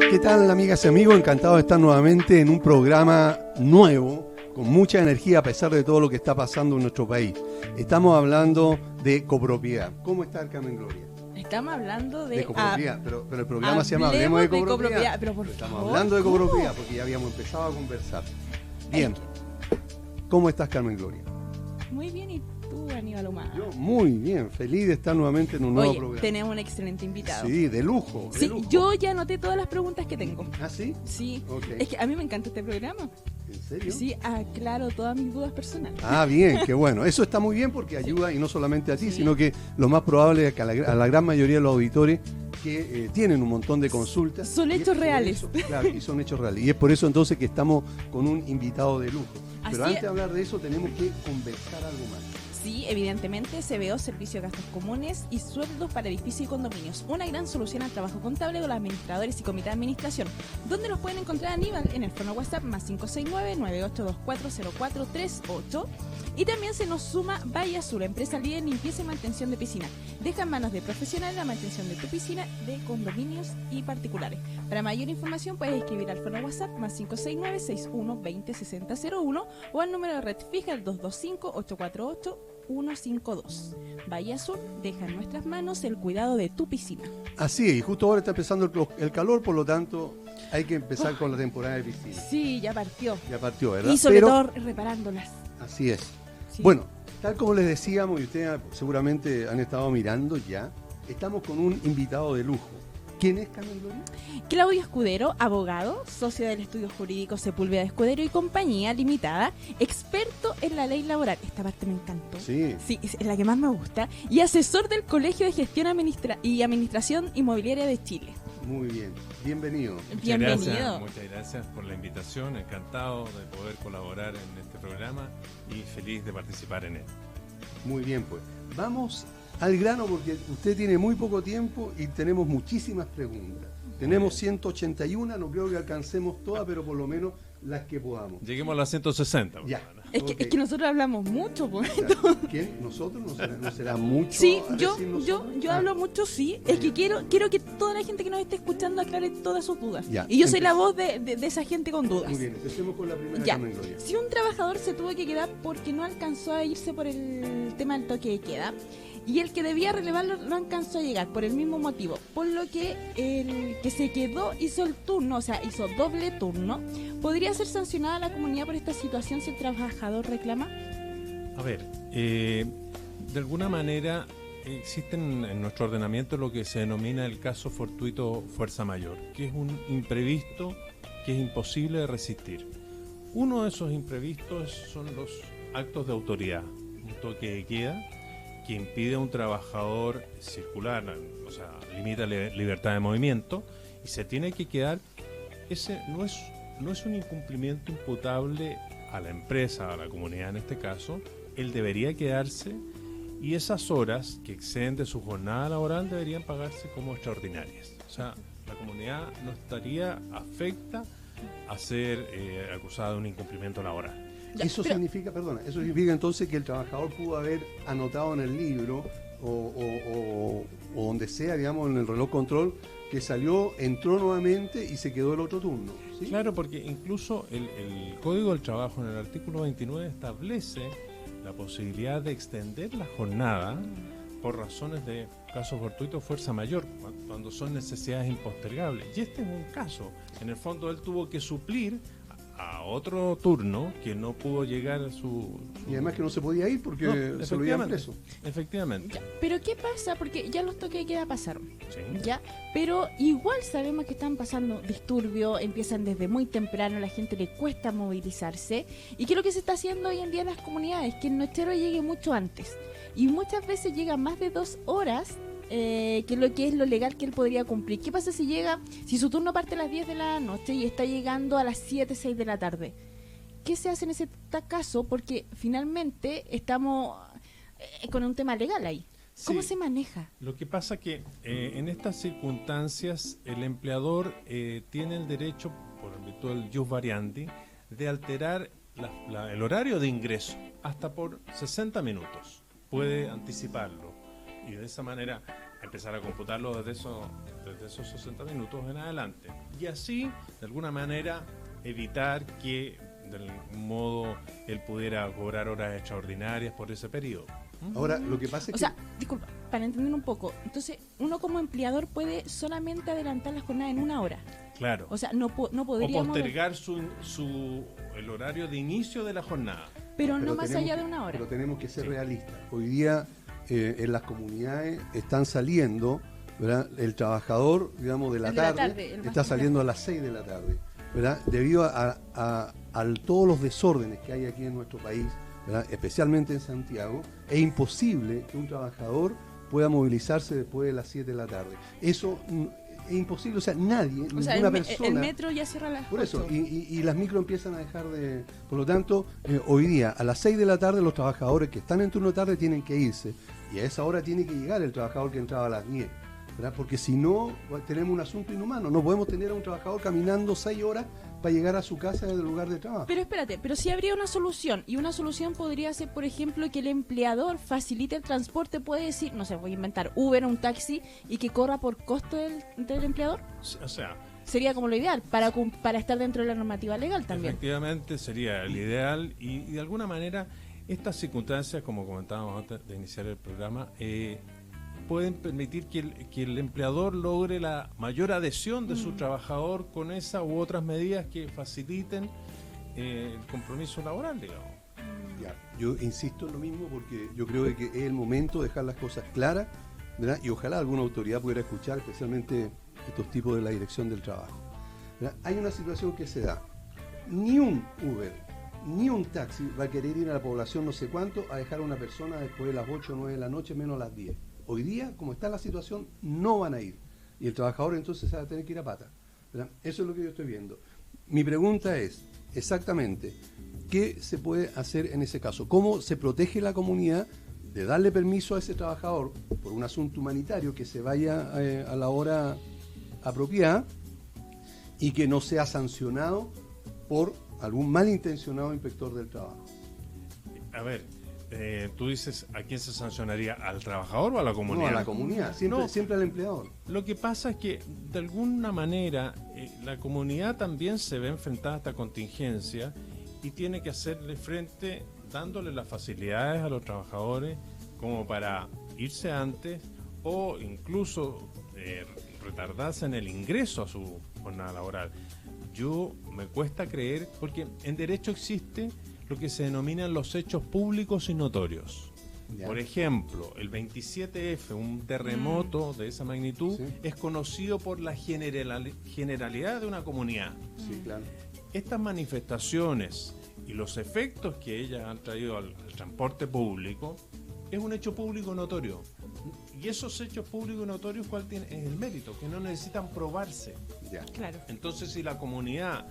¿Qué tal, amigas y amigos? Encantado de estar nuevamente en un programa nuevo, con mucha energía a pesar de todo lo que está pasando en nuestro país. Estamos hablando de copropiedad. ¿Cómo está, Carmen Gloria? Estamos hablando de copropiedad, pero el programa se llama Hablemos de copropiedad. Pero por estamos favor, hablando de ¿cómo? copropiedad porque ya habíamos empezado a conversar. Bien. ¿Cómo estás, Carmen Gloria? Muy bien, ¿y tú, Aníbal Humada? Yo muy bien, feliz de estar nuevamente en un nuevo Oye, programa. tenemos un excelente invitado. Sí, de lujo. Sí, yo ya anoté todas las preguntas que tengo. ¿Ah, sí? Sí, Ok. es que a mí me encanta este programa. ¿En serio? Sí, aclaro todas mis dudas personales. Ah, bien, qué bueno. Eso está muy bien porque ayuda, y no solamente a ti, sino que lo más probable es que a la gran mayoría de los auditores que tienen un montón de consultas. Son hechos reales. Eso, claro, y son hechos reales. Y es por eso entonces que estamos con un invitado de lujo. Pero Así antes de hablar de eso tenemos que conversar algo más. Sí, evidentemente, CBO, Servicio de Gastos Comunes y Sueldos para Edificios y Condominios. Una gran solución al trabajo contable con los administradores y comité de administración. ¿Dónde los pueden encontrar, Aníbal? En el fono WhatsApp más 569-98240438. Y también se nos suma Valle Azul, empresa líder en limpieza y mantención de piscina. Deja en manos de profesionales la mantención de tu piscina, de condominios y particulares. Para mayor información puedes escribir al fono WhatsApp más 569-6120-6001 o al número de red fija el 225-848-152. Valle Azul deja en nuestras manos el cuidado de tu piscina. Así es, y justo ahora está empezando el calor, por lo tanto hay que empezar con la temporada de piscina. Sí, ya partió. Ya partió, ¿verdad? Y sobre todo reparándolas. Así es. Sí. Bueno, tal como les decíamos, y ustedes seguramente han estado mirando ya, estamos con un invitado de lujo. ¿Quién es, Carmen Gloria? Claudio Escudero, abogado, socio del estudio jurídico Sepúlveda Escudero y Compañía Limitada, experto en la ley laboral. Esta parte me encantó. Sí. Sí, es la que más me gusta. Y asesor del Colegio de Gestión y Administración Inmobiliaria de Chile. Muy bien, bienvenido. Bienvenido. Muchas gracias por la invitación, encantado de poder colaborar en este programa y feliz de participar en él. Muy bien, pues. Vamos al grano porque usted tiene muy poco tiempo y tenemos muchísimas preguntas. Tenemos 181, no creo que alcancemos todas, pero por lo menos las que podamos. Lleguemos a las 160. Ya. Es que nosotros hablamos mucho, pues. ¿Quién? ¿Nosotros? ¿No será mucho? Sí, a yo decir nosotros? hablo mucho, sí. Es que quiero que toda la gente que nos esté escuchando aclare todas sus dudas. Ya, Y yo soy la voz de esa gente con dudas. Muy bien, empecemos con la primera, Ya. Carmen Gloria. Si un trabajador se tuvo que quedar porque no alcanzó a irse por el tema del toque de queda, y el que debía relevarlo no alcanzó a llegar por el mismo motivo, por lo que el que se quedó hizo el turno, o sea, hizo doble turno, ¿podría ser sancionada la comunidad por esta situación si el trabajador reclama? A ver, de alguna manera existen en nuestro ordenamiento lo que se denomina el caso fortuito fuerza mayor, que es un imprevisto que es imposible de resistir. Uno de esos imprevistos son los actos de autoridad, un toque de queda que impide a un trabajador circular, o sea, limita la libertad de movimiento y se tiene que quedar. Ese no es un incumplimiento imputable a la empresa, a la comunidad en este caso. Él debería quedarse y esas horas que exceden de su jornada laboral deberían pagarse como extraordinarias. O sea, la comunidad no estaría afecta a ser acusada de un incumplimiento laboral. Eso significa entonces que el trabajador pudo haber anotado en el libro o donde sea, digamos, en el reloj control, que salió, entró nuevamente y se quedó el otro turno, ¿sí? Claro, porque incluso el Código del Trabajo en el artículo 29 establece la posibilidad de extender la jornada por razones de caso fortuito fuerza mayor, cuando son necesidades impostergables. Y este es un caso. En el fondo él tuvo que suplir a otro turno que no pudo llegar a su... Y además que no se podía ir porque se lo iban preso. Efectivamente. Ya, pero ¿qué pasa? Porque ya los toques de queda pasaron. Sí. ¿Ya? Pero igual sabemos que están pasando disturbios, empiezan desde muy temprano, a la gente le cuesta movilizarse. ¿Y qué es lo que se está haciendo hoy en día en las comunidades? Que el nochero llegue mucho antes. Y muchas veces llega más de 2 horas, que es lo legal que él podría cumplir. ¿Qué pasa si su turno parte a las 10 de la noche y está llegando a las 7, 6 de la tarde? ¿Qué se hace en ese caso? Porque finalmente estamos con un tema legal ahí. ¿Cómo se maneja? Lo que pasa que en estas circunstancias el empleador tiene el derecho, por virtud del jus variandi, de alterar el horario de ingreso hasta por 60 minutos. Puede anticiparlo y de esa manera empezar a computarlo desde esos 60 minutos en adelante. Y así, de alguna manera, evitar que de algún modo él pudiera cobrar horas extraordinarias por ese periodo. Ahora, lo que pasa es O sea, disculpa, para entender un poco, entonces uno como empleador puede solamente adelantar la jornada en 1 hora. Claro. O sea, no O podríamos... postergar el horario de inicio de la jornada. Pero no pero más tenemos allá de 1 hora. Pero tenemos que ser Sí. realistas. Hoy día en las comunidades están saliendo, ¿verdad? El trabajador, digamos, de la El de la tarde, tarde, el más está saliendo a las 6 de la tarde, ¿verdad? Debido a todos los desórdenes que hay aquí en nuestro país, ¿verdad? Especialmente en Santiago, es imposible que un trabajador pueda movilizarse después de las 7 de la tarde. Eso es imposible, o sea, nadie, O sea, ninguna el persona... metro ya cierra a las Por eso, 8. y las micro empiezan a dejar de... Por lo tanto, hoy día a las 6 de la tarde los trabajadores que están en turno de tarde tienen que irse. Y a esa hora tiene que llegar el trabajador que entraba a las 10. ¿Verdad? Porque si no, tenemos un asunto inhumano. No podemos tener a un trabajador caminando 6 horas para llegar a su casa del lugar de trabajo. Pero espérate, pero si habría una solución, y una solución podría ser, por ejemplo, que el empleador facilite el transporte, puede decir, no sé, voy a inventar Uber o un taxi, y que corra por costo del empleador. O sea, Sería como lo ideal, para estar dentro de la normativa legal también. efectivamente sería el ideal y de alguna manera estas circunstancias, como comentábamos antes de iniciar el programa, pueden permitir que el empleador logre la mayor adhesión de su trabajador con esa u otras medidas que faciliten el compromiso laboral, digamos. Ya, yo insisto en lo mismo porque yo creo que es el momento de dejar las cosas claras, ¿verdad? Y ojalá alguna autoridad pudiera escuchar, especialmente estos tipos de la dirección del trabajo, ¿verdad? Hay una situación que se da. Ni un Uber, ni un taxi va a querer ir a la población no sé cuánto a dejar a una persona después de las 8 o 9 de la noche, menos a las 10. Hoy día, como está la situación, no van a ir. Y el trabajador entonces se va a tener que ir a pata, ¿verdad? Eso es lo que yo estoy viendo. Mi pregunta es, exactamente, ¿qué se puede hacer en ese caso? ¿Cómo se protege la comunidad de darle permiso a ese trabajador por un asunto humanitario que se vaya a la hora apropiada y que no sea sancionado por algún malintencionado inspector del trabajo? A ver, tú dices, ¿a quién se sancionaría? ¿Al trabajador o a la comunidad? No, a la comunidad, siempre, No. siempre al empleador. Lo que pasa es que, de alguna manera, la comunidad también se ve enfrentada a esta contingencia y tiene que hacerle frente dándole las facilidades a los trabajadores como para irse antes o incluso retardarse en el ingreso a su jornada laboral. Yo me cuesta creer, porque en derecho existe lo que se denominan los hechos públicos y notorios. Ya. Por ejemplo, el 27F, un terremoto de esa magnitud, Sí. es conocido por la generalidad de una comunidad. Sí, claro. Estas manifestaciones y los efectos que ellas han traído al transporte público es un hecho público notorio. Y esos hechos públicos y notorios, ¿cuál es el mérito? Que no necesitan probarse. Ya. Claro. Entonces, si la comunidad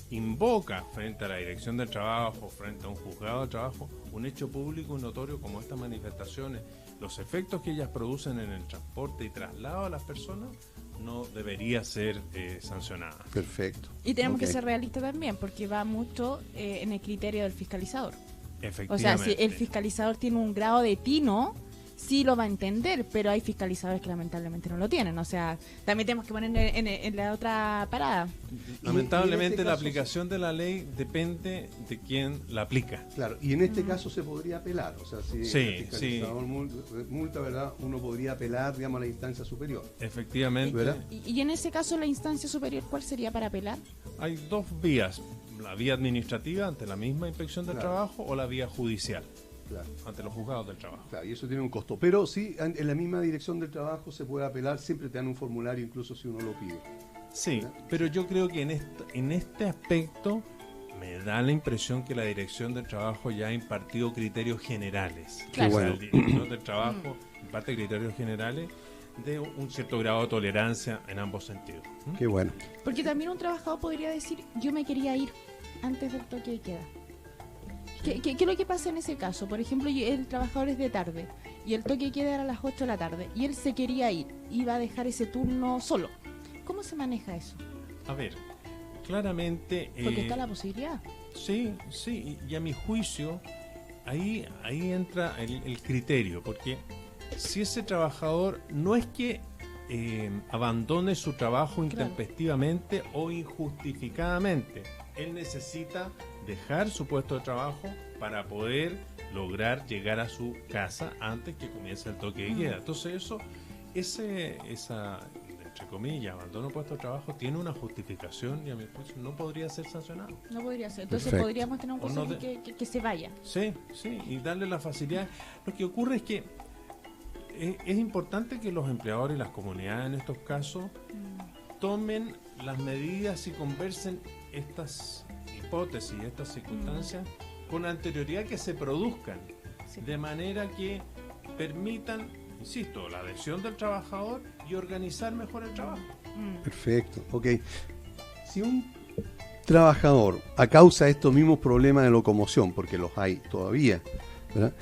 invoca frente a la dirección del trabajo, frente a un juzgado de trabajo, un hecho público y notorio como estas manifestaciones, los efectos que ellas producen en el transporte y traslado a las personas, no debería ser sancionada. Perfecto. Y tenemos Ok. que ser realistas también, porque va mucho en el criterio del fiscalizador. O Efectivamente. sea, si el fiscalizador tiene un grado de tino, sí lo va a entender, pero hay fiscalizadores que lamentablemente no lo tienen. O sea, también tenemos que poner en la otra parada. Lamentablemente y en este la caso aplicación de la ley depende de quién la aplica. Claro, y en este caso se podría apelar, o sea, si Sí, el fiscalizador multa, ¿verdad? Uno podría apelar, digamos, a la instancia superior. Efectivamente, ¿Verdad? Y en ese caso, la instancia superior, ¿cuál sería para apelar? hay dos vías, la vía administrativa ante la misma inspección del Claro. trabajo o la vía judicial Claro, ante los juzgados del trabajo. claro, y eso tiene un costo. Pero sí, en la misma dirección del trabajo se puede apelar, siempre te dan un formulario, incluso si uno lo pide. Sí, pero yo creo que en este aspecto me da la impresión que la dirección del trabajo ya ha impartido criterios generales. Claro. O sea, Qué el director del trabajo imparte criterios generales de un cierto grado de tolerancia en ambos sentidos. ¿Mm? Qué bueno. Porque también un trabajador podría decir, yo me quería ir antes del toque de queda. ¿Qué es lo que pasa en ese caso? Por ejemplo, el trabajador es de tarde y el toque de queda era a las 8 de la tarde y él se quería ir, iba a dejar ese turno solo. ¿Cómo se maneja eso? A ver, claramente... Porque está la posibilidad. Sí, sí, y a mi juicio ahí entra el criterio, porque si ese trabajador no es que abandone su trabajo intempestivamente o injustificadamente, él necesita dejar su puesto de trabajo para poder lograr llegar a su casa antes que comience el toque de queda. Entonces esa entre comillas, abandono de puesto de trabajo tiene una justificación y a mi juicio no podría ser sancionado. No podría ser. Entonces Perfecto. podríamos tener un caso que se vaya. Sí, y darle la facilidad. Lo que ocurre es que es importante que los empleadores y las comunidades en estos casos tomen las medidas y conversen estas hipótesis, estas circunstancias con anterioridad que se produzcan, de manera que permitan, insisto, la adhesión del trabajador y organizar mejor el trabajo. Perfecto, ok. Si un trabajador, a causa de estos mismos problemas de locomoción, porque los hay todavía, ¿verdad?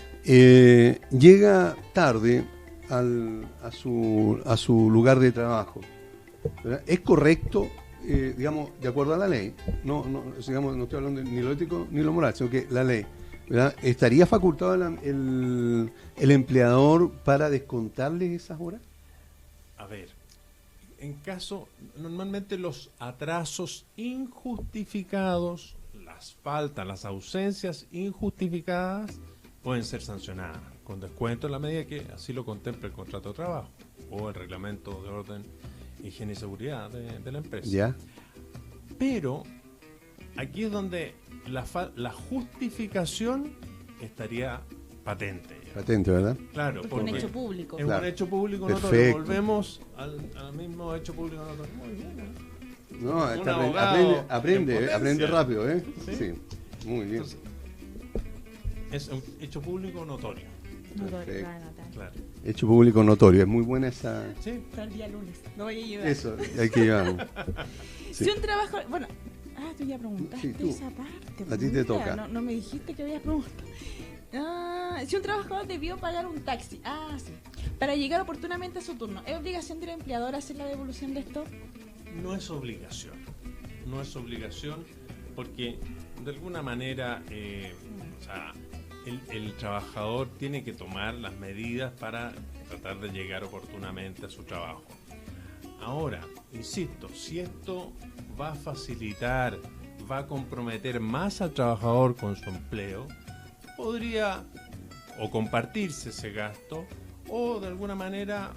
Llega tarde a su lugar de trabajo, ¿verdad? Es correcto, digamos, de acuerdo a la ley, no estoy hablando ni lo ético ni lo moral, sino que la ley, ¿verdad? ¿Estaría facultado el empleador para descontarle esas horas? A ver, normalmente los atrasos injustificados, las faltas, las ausencias injustificadas pueden ser sancionadas con descuento en la medida que así lo contempla el contrato de trabajo o el reglamento de orden, higiene y seguridad de la empresa. Ya. Pero aquí es donde la justificación estaría patente. Patente, ¿verdad? Claro, Porque es un hecho público. Es Claro. un hecho público Perfecto. notorio. Volvemos al mismo hecho público notorio. Muy bien, ¿eh? No, Un abogado en aprende potencia. rápido, ¿eh? Sí. Muy bien. Entonces, es un hecho público notorio. Perfecto. Claro. Hecho público notorio, es muy buena esa... Sí. Hasta el día lunes. Lo voy a ayudar. Eso, hay que llevarlo. Sí. Si un trabajo... Bueno, tú ya preguntaste Sí, tú. esa parte. A ti te mira, toca. No me dijiste que habías preguntado. Si un trabajador debió pagar un taxi, sí, para llegar oportunamente a su turno, ¿es obligación del empleador hacer la devolución de esto? No es obligación. No es obligación porque de alguna manera el trabajador tiene que tomar las medidas para tratar de llegar oportunamente a su trabajo. Ahora, insisto, si esto va a facilitar, va a comprometer más al trabajador con su empleo, podría o compartirse ese gasto o de alguna manera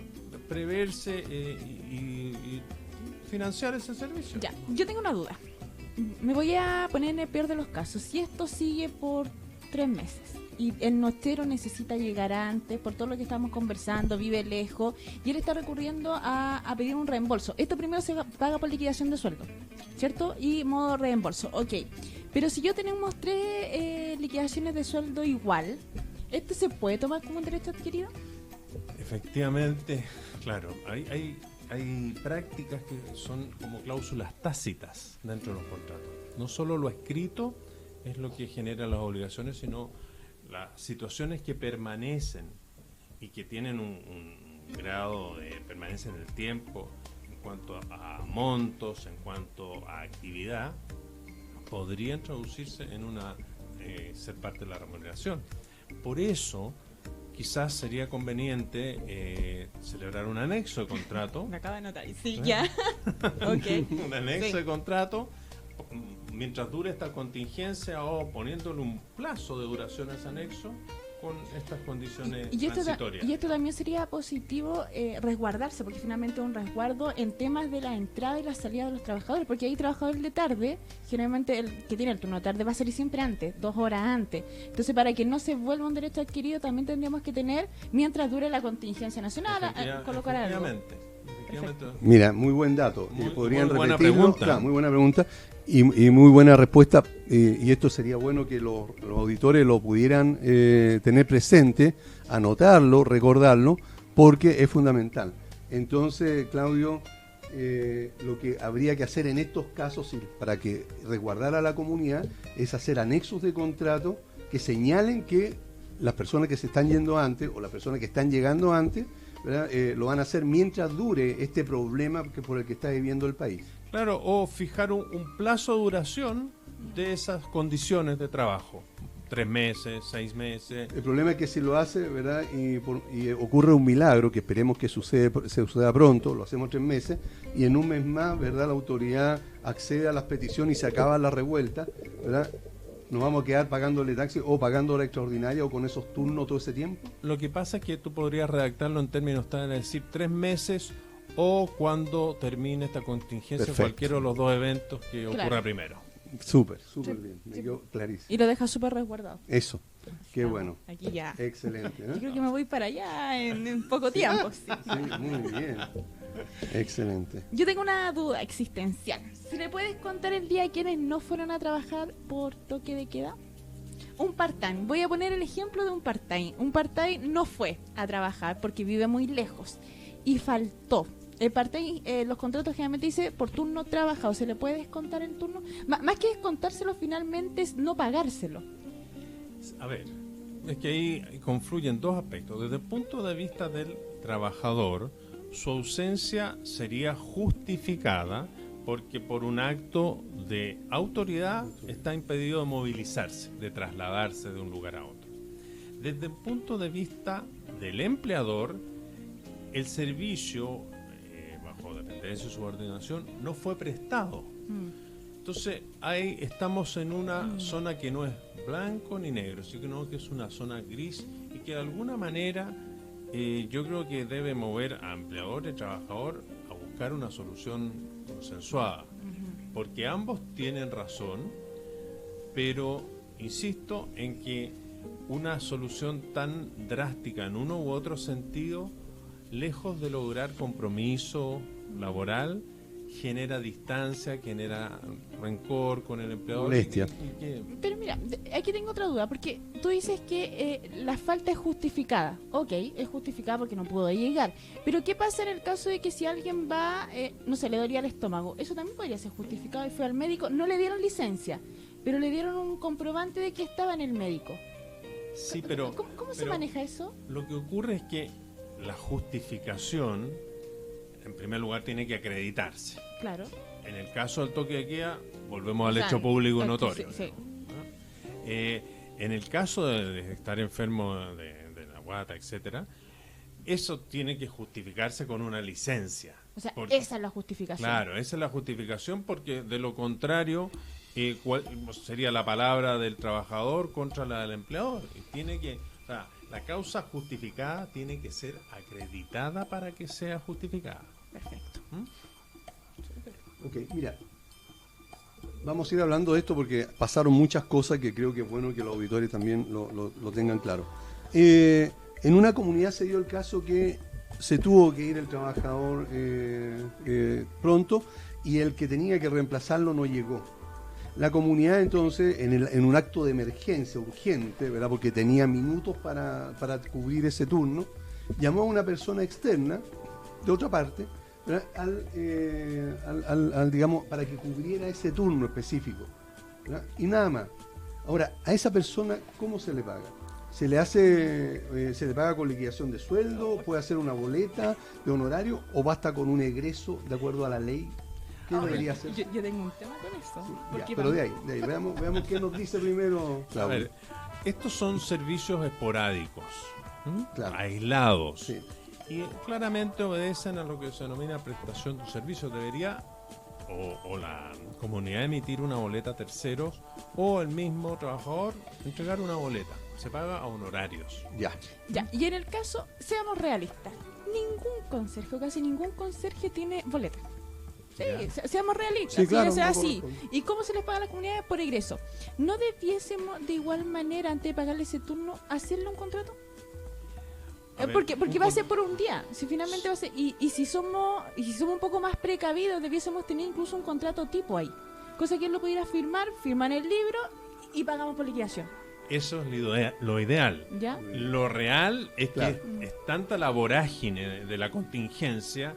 preverse y financiar ese servicio. Ya, yo tengo una duda. Me voy a poner en el peor de los casos. Si esto sigue por 3 meses y el notero necesita llegar antes, por todo lo que estamos conversando, vive lejos, y él está recurriendo a pedir un reembolso. Esto primero se paga por liquidación de sueldo, ¿cierto? Y modo reembolso, ok. Pero si yo tenemos 3 liquidaciones de sueldo igual, ¿este se puede tomar como un derecho adquirido? Efectivamente, claro, hay prácticas que son como cláusulas tácitas dentro de los contratos. No solo lo escrito es lo que genera las obligaciones, sino las situaciones que permanecen y que tienen un grado de permanencia en el tiempo en cuanto a montos, en cuanto a actividad, podrían traducirse en ser parte de la remuneración. Por eso, quizás sería conveniente celebrar un anexo de contrato. Me acaba de notar. Sí, ya. Ok. Un anexo Sí. de contrato mientras dure esta contingencia o poniéndole un plazo de duración a ese anexo con estas condiciones transitorias. Y esto también sería positivo resguardarse, porque finalmente es un resguardo en temas de la entrada y la salida de los trabajadores, porque hay trabajadores de tarde, generalmente el que tiene el turno de tarde va a salir siempre antes, 2 horas antes. Entonces, para que no se vuelva un derecho adquirido, también tendríamos que tener, mientras dure la contingencia nacional, colocar algo. Efectivamente. Mira, muy buen dato. Podrían muy buena repetirlo. pregunta. Claro, muy buena pregunta y muy buena respuesta. Y esto sería bueno que los auditores lo pudieran tener presente, anotarlo, recordarlo, porque es fundamental. Entonces, Claudio, lo que habría que hacer en estos casos, para que resguardar a la comunidad, es hacer anexos de contrato que señalen que las personas que se están yendo antes o las personas que están llegando antes, ¿verdad? Lo van a hacer mientras dure este problema por el que está viviendo el país. Claro, o fijar un plazo de duración de esas condiciones de trabajo. 3 meses, 6 meses. El problema es que si lo hace, ¿verdad? Y ocurre un milagro, que esperemos que suceda pronto, lo hacemos 3 meses, y en un mes más, ¿verdad? La autoridad accede a las peticiones y se acaba la revuelta, ¿verdad? ¿Nos vamos a quedar pagándole taxi o pagando hora extraordinaria o con esos turnos todo ese tiempo? Lo que pasa es que tú podrías redactarlo en términos tal de decir 3 meses o cuando termine esta contingencia, Perfecto. cualquiera de los dos eventos que Claro. ocurra primero. Súper Sí, bien, me sí. quedó clarísimo. Y lo deja súper resguardado. Eso, qué Ah, bueno, Aquí ya. excelente. Yo ¿eh? creo que me voy para allá en poco tiempo. Sí. Sí, muy bien, excelente. Yo tengo una duda existencial. ¿Se le puedes contar el día a quienes no fueron a trabajar por toque de queda? Un part-time. Voy a poner el ejemplo de un part-time. Un part-time no fue a trabajar porque vive muy lejos y faltó. El part-time, los contratos generalmente dice por turno trabajado. ¿Se le puede descontar el turno? Más que descontárselo finalmente es no pagárselo. A ver, es que ahí confluyen dos aspectos. Desde el punto de vista del trabajador, su ausencia sería justificada porque por un acto de autoridad está impedido de movilizarse, de trasladarse de un lugar a otro. Desde el punto de vista del empleador, el servicio, bajo dependencia y subordinación, no fue prestado. Entonces, ahí estamos en una zona que no es blanco ni negro, sino que es una zona gris y que de alguna manera yo creo que debe mover a empleador y trabajador a buscar una solución consensuada, porque ambos tienen razón, pero insisto en que una solución tan drástica en uno u otro sentido, lejos de lograr compromiso laboral, genera distancia, genera rencor con el empleador. Molestia. Pero mira, aquí tengo otra duda, porque tú dices que la falta es justificada. Ok, es justificada porque no pudo llegar. Pero ¿qué pasa en el caso de que si alguien va, no sé, le dolía el estómago? Eso también podría ser justificado y fue al médico. No le dieron licencia, pero le dieron un comprobante de que estaba en el médico. Sí, pero ¿Cómo se pero maneja eso? lo que ocurre es que la justificación, en primer lugar, tiene que acreditarse. Claro. En el caso del toque de queda, volvemos al O sea, hecho público sí, notorio. sí. ¿No? En el caso de estar enfermo de la guata, etcétera, eso tiene que justificarse con una licencia. O sea, Porque- esa es la justificación. Claro, esa es la justificación, porque de lo contrario ¿cuál sería la palabra del trabajador contra la del empleador? Y tiene que, o sea, la causa justificada tiene que ser acreditada para que sea justificada. Perfecto. Ok, mira, vamos a ir hablando de esto porque pasaron muchas cosas que creo que es bueno que los auditores también lo tengan claro. En una comunidad se dio el caso que se tuvo que ir el trabajador pronto y el que tenía que reemplazarlo no llegó. La comunidad entonces, en un acto de emergencia urgente, ¿verdad? Porque tenía minutos para cubrir ese turno, llamó a una persona externa, de otra parte, digamos, para que cubriera ese turno específico, ¿verdad? Y nada más. Ahora, a esa persona, ¿cómo se le paga? ¿Se le paga con liquidación de sueldo? ¿Puede hacer una boleta de honorario? ¿O basta con un egreso de acuerdo a la ley? ¿Qué debería hacer? Yo tengo un tema con eso. Sí, ya, porque pero para- de ahí, veamos qué nos dice primero A Claudio. ver, estos son servicios esporádicos, ¿m? Claro. aislados, Sí. y claramente obedecen a lo que se denomina prestación de servicios. Debería o la comunidad emitir una boleta a terceros o el mismo trabajador entregar una boleta. Se paga a honorarios. Ya. Ya, y en el caso, seamos realistas, ningún conserje o casi ningún conserje tiene boleta. Sí, seamos realistas, Sí, claro, eso es no así. corresponde. ¿Y cómo se les paga a las comunidades? Por egreso. ¿No debiésemos de igual manera, antes de pagarle ese turno, hacerle un contrato? A ver, Porque un va a con- ser por un día. Si finalmente va a ser. Y si somos un poco más precavidos, debiésemos tener incluso un contrato tipo ahí. Cosa que él lo pudiera firmar en el libro y pagamos por liquidación. Eso es lo ideal. ¿Ya? Lo real es Claro. que es tanta la vorágine de la contingencia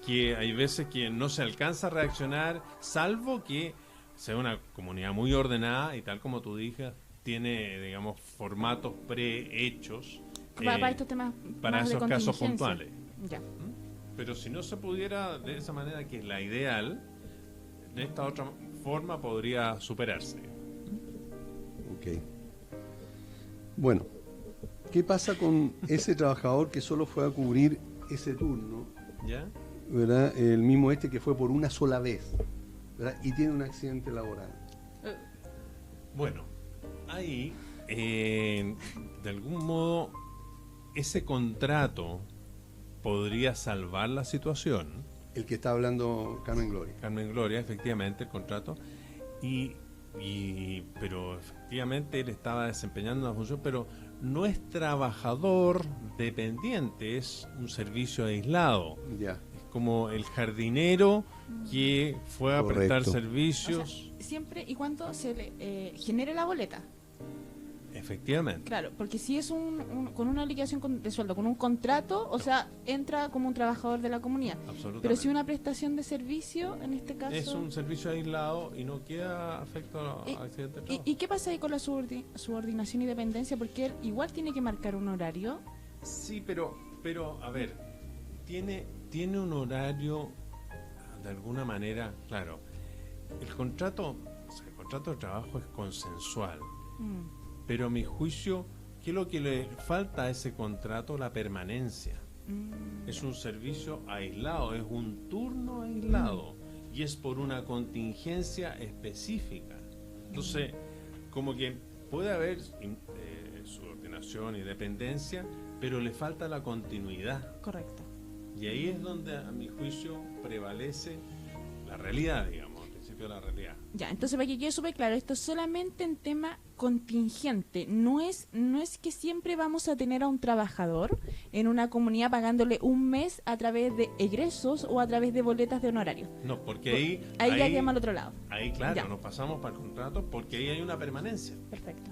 que hay veces que no se alcanza a reaccionar, salvo que sea una comunidad muy ordenada y tal como tú dices, tiene, digamos, formatos prehechos Para estos temas para más de esos casos contingencia. puntuales. Ya. Pero si no se pudiera de esa manera, que es la ideal, de esta otra forma podría superarse. Ok. Bueno, ¿qué pasa con ese trabajador que solo fue a cubrir ese turno? ¿Ya? ¿Verdad? El mismo que fue por una sola vez, ¿verdad? Y tiene un accidente laboral. Bueno, ahí, de algún modo, ese contrato podría salvar la situación. El que está hablando Carmen Gloria. Carmen Gloria, efectivamente, el contrato. Pero efectivamente él estaba desempeñando una función, pero no es trabajador dependiente, es un servicio aislado. Ya. Es como el jardinero que fue a prestar Correcto. servicios. O sea, siempre y cuando se le genere la boleta. Efectivamente. Claro, porque si es con una obligación de sueldo, con un contrato, o sea, entra como un trabajador de la comunidad. Absolutamente. Pero si una prestación de servicio, en este caso... Es un servicio aislado y no queda afecto a accidente de trabajo. ¿Y qué pasa ahí con la subordinación y dependencia? Porque él igual tiene que marcar un horario. Sí, pero a ver, tiene un horario de alguna manera, claro. El contrato de trabajo es consensual. Pero a mi juicio, ¿qué es lo que le falta a ese contrato? La permanencia. Es un servicio aislado, es un turno aislado y es por una contingencia específica. Entonces, como que puede haber subordinación y dependencia, pero le falta la continuidad. Correcto. Y ahí es donde, a mi juicio, prevalece la realidad, digamos, el principio de la realidad. Ya, entonces para que quede súper claro, esto es solamente en tema contingente, no es que siempre vamos a tener a un trabajador en una comunidad pagándole un mes a través de egresos o a través de boletas de honorario. No, porque ahí ya quedamos al otro lado. Ahí, claro, Ya. nos pasamos para el contrato porque ahí hay una permanencia. Perfecto.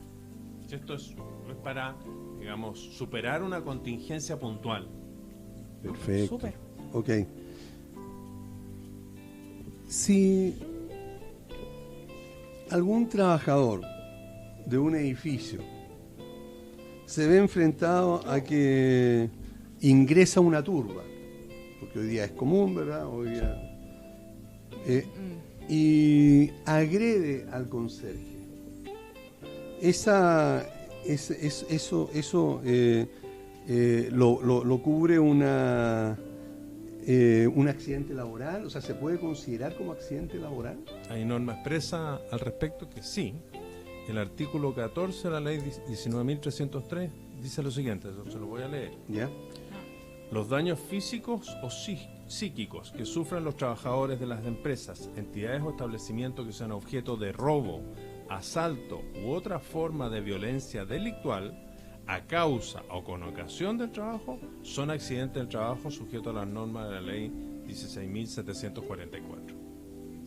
Esto es para, digamos, superar una contingencia puntual. Perfecto. Súper. Ok. Si algún trabajador de un edificio se ve enfrentado a que ingresa una turba, porque hoy día es común, ¿verdad? Hoy día, y agrede al conserje. Eso lo cubre un accidente laboral, o sea, ¿se puede considerar como accidente laboral? Hay norma expresa al respecto que sí. El artículo 14 de la ley 19.303 dice lo siguiente, se lo voy a leer. ¿Ya? Los daños físicos o psíquicos que sufran los trabajadores de las empresas, entidades o establecimientos que sean objeto de robo, asalto u otra forma de violencia delictual a causa o con ocasión del trabajo son accidentes del trabajo sujetos a las normas de la ley 16.744.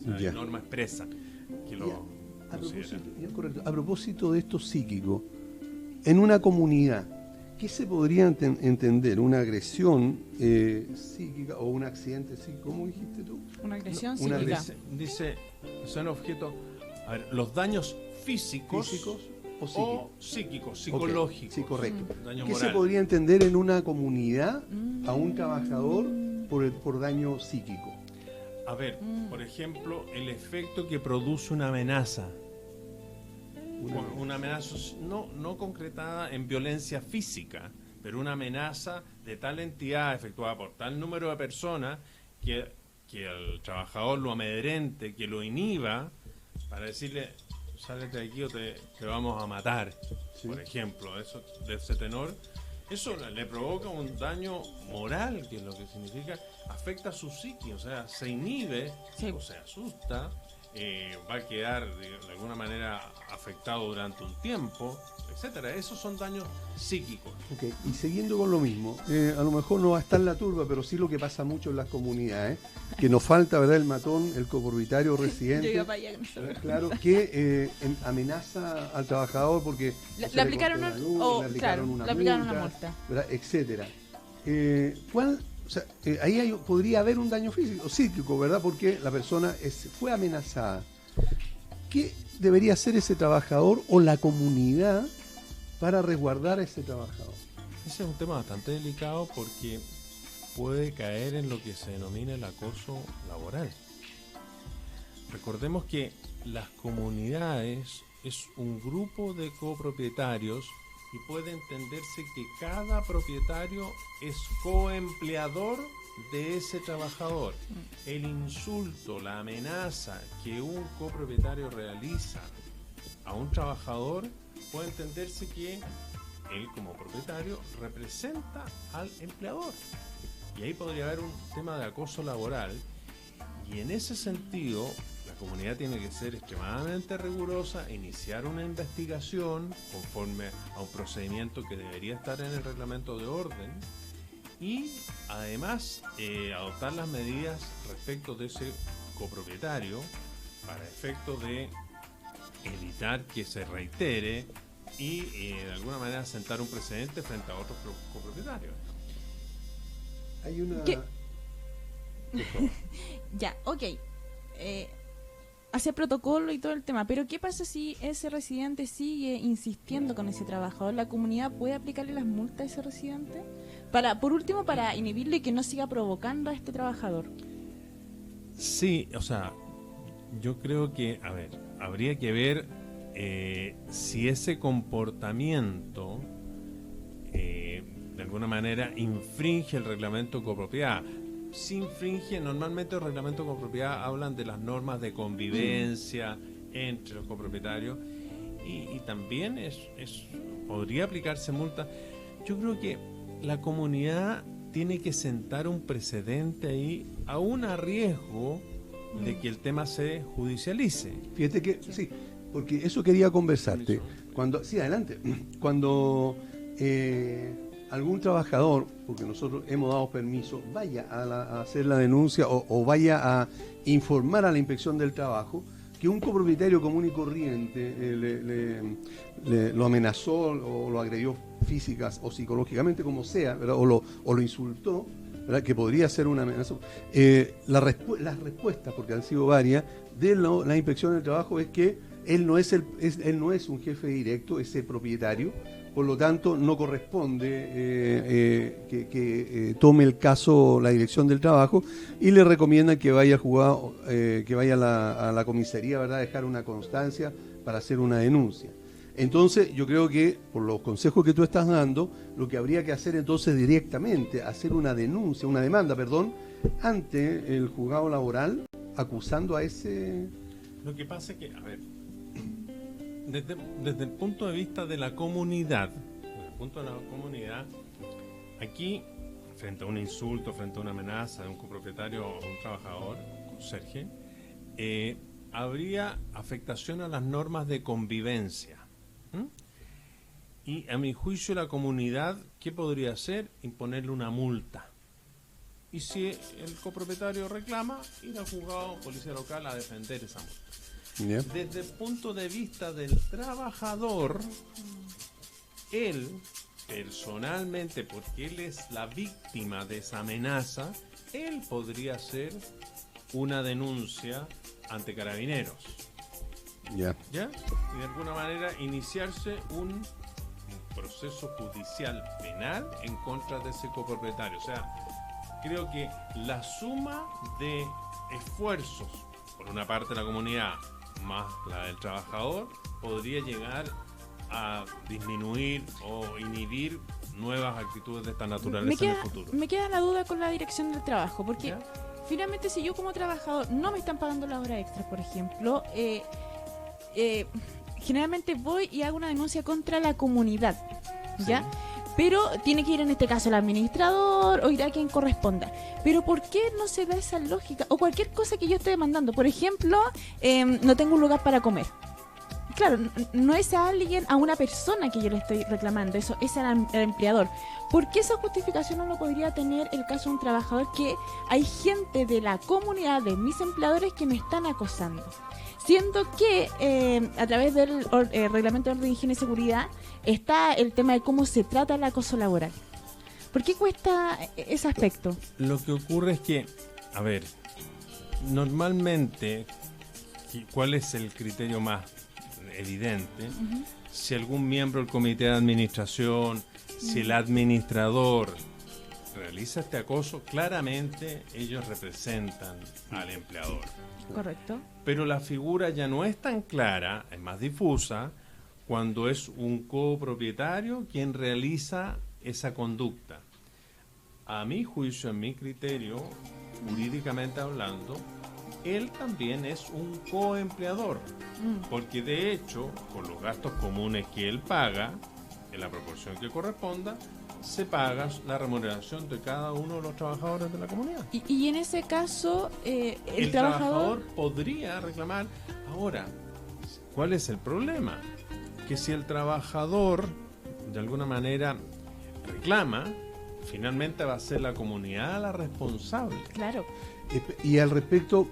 O sea, Ya. hay norma expresa que lo considera. Correcto. A propósito de esto psíquico, en una comunidad, ¿qué se podría entender? ¿Una agresión psíquica o un accidente psíquico? ¿Cómo dijiste tú? Una agresión No, una psíquica. Dice, son objetos, a ver, los daños físicos o o psíquicos, psicológicos. Ok, sí, correcto. Daño ¿Qué moral. se podría entender en una comunidad a un trabajador por daño psíquico? A ver, por ejemplo, el efecto que produce una amenaza. Una amenaza no concretada en violencia física, pero una amenaza de tal entidad efectuada por tal número de personas que el trabajador lo amedrente, que lo inhiba, para decirle, sálete de aquí o te vamos a matar, Sí. por ejemplo, eso de ese tenor. Eso le provoca un daño moral, que es lo que significa, afecta a su psique, o sea, se inhibe, Sí. o se asusta, va a quedar de alguna manera afectado durante un tiempo, etcétera. Esos son daños psíquicos. Ok, y siguiendo con lo mismo, a lo mejor no va a estar la turba, pero sí lo que pasa mucho en las comunidades, que nos falta, ¿verdad? El matón, el copropietario Yo residente, iba para allá con eso. claro, que amenaza al trabajador porque Le se le aplicaron cortó la un- luz, o, le aplicaron claro, una le aplicaron multa, una multa. ¿verdad? Etcétera. O sea, ahí podría haber un daño físico, psíquico, ¿verdad? Porque la persona fue amenazada. ¿Qué debería hacer ese trabajador o la comunidad para resguardar a ese trabajador? Ese es un tema bastante delicado porque puede caer en lo que se denomina el acoso laboral. Recordemos que las comunidades es un grupo de copropietarios y puede entenderse que cada propietario es coempleador de ese trabajador. El insulto, la amenaza que un copropietario realiza a un trabajador puede entenderse que él como propietario representa al empleador. Y ahí podría haber un tema de acoso laboral. Y en ese sentido, la comunidad tiene que ser extremadamente rigurosa, iniciar una investigación conforme a un procedimiento que debería estar en el reglamento de orden y además adoptar las medidas respecto de ese copropietario para efecto de evitar que se reitere y de alguna manera sentar un precedente frente a otros copropietarios. Hay una... ¿Qué? Ya, ok. Hacer protocolo y todo el tema, pero ¿qué pasa si ese residente sigue insistiendo con ese trabajador? ¿La comunidad puede aplicarle las multas a ese residente? Por último, para inhibirle y que no siga provocando a este trabajador. Sí, o sea, yo creo que, a ver, habría que ver si ese comportamiento de alguna manera infringe el reglamento de copropiedad. Si infringe, normalmente el reglamento de copropiedad hablan de las normas de convivencia entre los copropietarios y también podría aplicarse multa. Yo creo que la comunidad tiene que sentar un precedente ahí, aún a riesgo de que el tema se judicialice. Fíjate que, sí, porque eso quería conversarte. Cuando, sí, adelante. Cuando algún trabajador, porque nosotros hemos dado permiso, vaya a hacer la denuncia o vaya a informar a la inspección del trabajo que un copropietario común y corriente lo amenazó o lo agredió físicas o psicológicamente, como sea, ¿verdad? O lo insultó, ¿verdad? Que podría ser una amenaza. Las respuestas, porque han sido varias, de la inspección del trabajo es que él no es un jefe directo, ese propietario. Por lo tanto, no corresponde que tome el caso la dirección del trabajo y le recomiendan que vaya a la comisaría, ¿verdad? A dejar una constancia para hacer una denuncia. Entonces, yo creo que, por los consejos que tú estás dando, lo que habría que hacer entonces directamente, hacer una demanda, ante el juzgado laboral, acusando a ese... Lo que pasa es que, a ver, desde el punto de vista de la comunidad, aquí, frente a un insulto, frente a una amenaza de un copropietario o un trabajador, conserje, habría afectación a las normas de convivencia. Y a mi juicio la comunidad, ¿qué podría hacer? Imponerle una multa. Y si el copropietario reclama, ir al juzgado policía local a defender esa multa. Yeah. Desde el punto de vista del trabajador, él personalmente, porque él es la víctima de esa amenaza, él podría hacer una denuncia ante Carabineros. Yeah. ¿Ya? Y de alguna manera iniciarse un proceso judicial penal en contra de ese copropietario. O sea, creo que la suma de esfuerzos, por una parte la comunidad, más la del trabajador, podría llegar a disminuir o inhibir nuevas actitudes de esta naturaleza en el futuro. Me queda la duda con la dirección del trabajo, porque ¿ya? Finalmente si yo como trabajador no me están pagando las horas extras, por ejemplo, generalmente voy y hago una denuncia contra la comunidad, ¿ya? Sí. Pero tiene que ir en este caso el administrador o irá a quien corresponda. Pero ¿por qué no se da esa lógica? O cualquier cosa que yo esté demandando. Por ejemplo, no tengo un lugar para comer. Claro, no es a alguien, a una persona que yo le estoy reclamando, eso es al empleador. ¿Por qué esa justificación no lo podría tener el caso de un trabajador que hay gente de la comunidad, de mis empleadores, que me están acosando? Siendo que a través del Reglamento de Orden, Higiene y Seguridad está el tema de cómo se trata el acoso laboral. ¿Por qué cuesta ese aspecto? Lo que ocurre es que, a ver, normalmente, ¿cuál es el criterio más evidente? Uh-huh. Si algún miembro del comité de administración, si el administrador realiza este acoso, claramente ellos representan al empleador. Correcto. Pero la figura ya no es tan clara, es más difusa, cuando es un copropietario quien realiza esa conducta. A mi juicio, en mi criterio, jurídicamente hablando, él también es un coempleador, porque de hecho, por los gastos comunes que él paga, en la proporción que corresponda, se paga la remuneración de cada uno de los trabajadores de la comunidad. Y en ese caso, el trabajador podría reclamar. Ahora, ¿cuál es el problema? Que si el trabajador de alguna manera reclama, finalmente va a ser la comunidad la responsable. Claro. Y al respecto,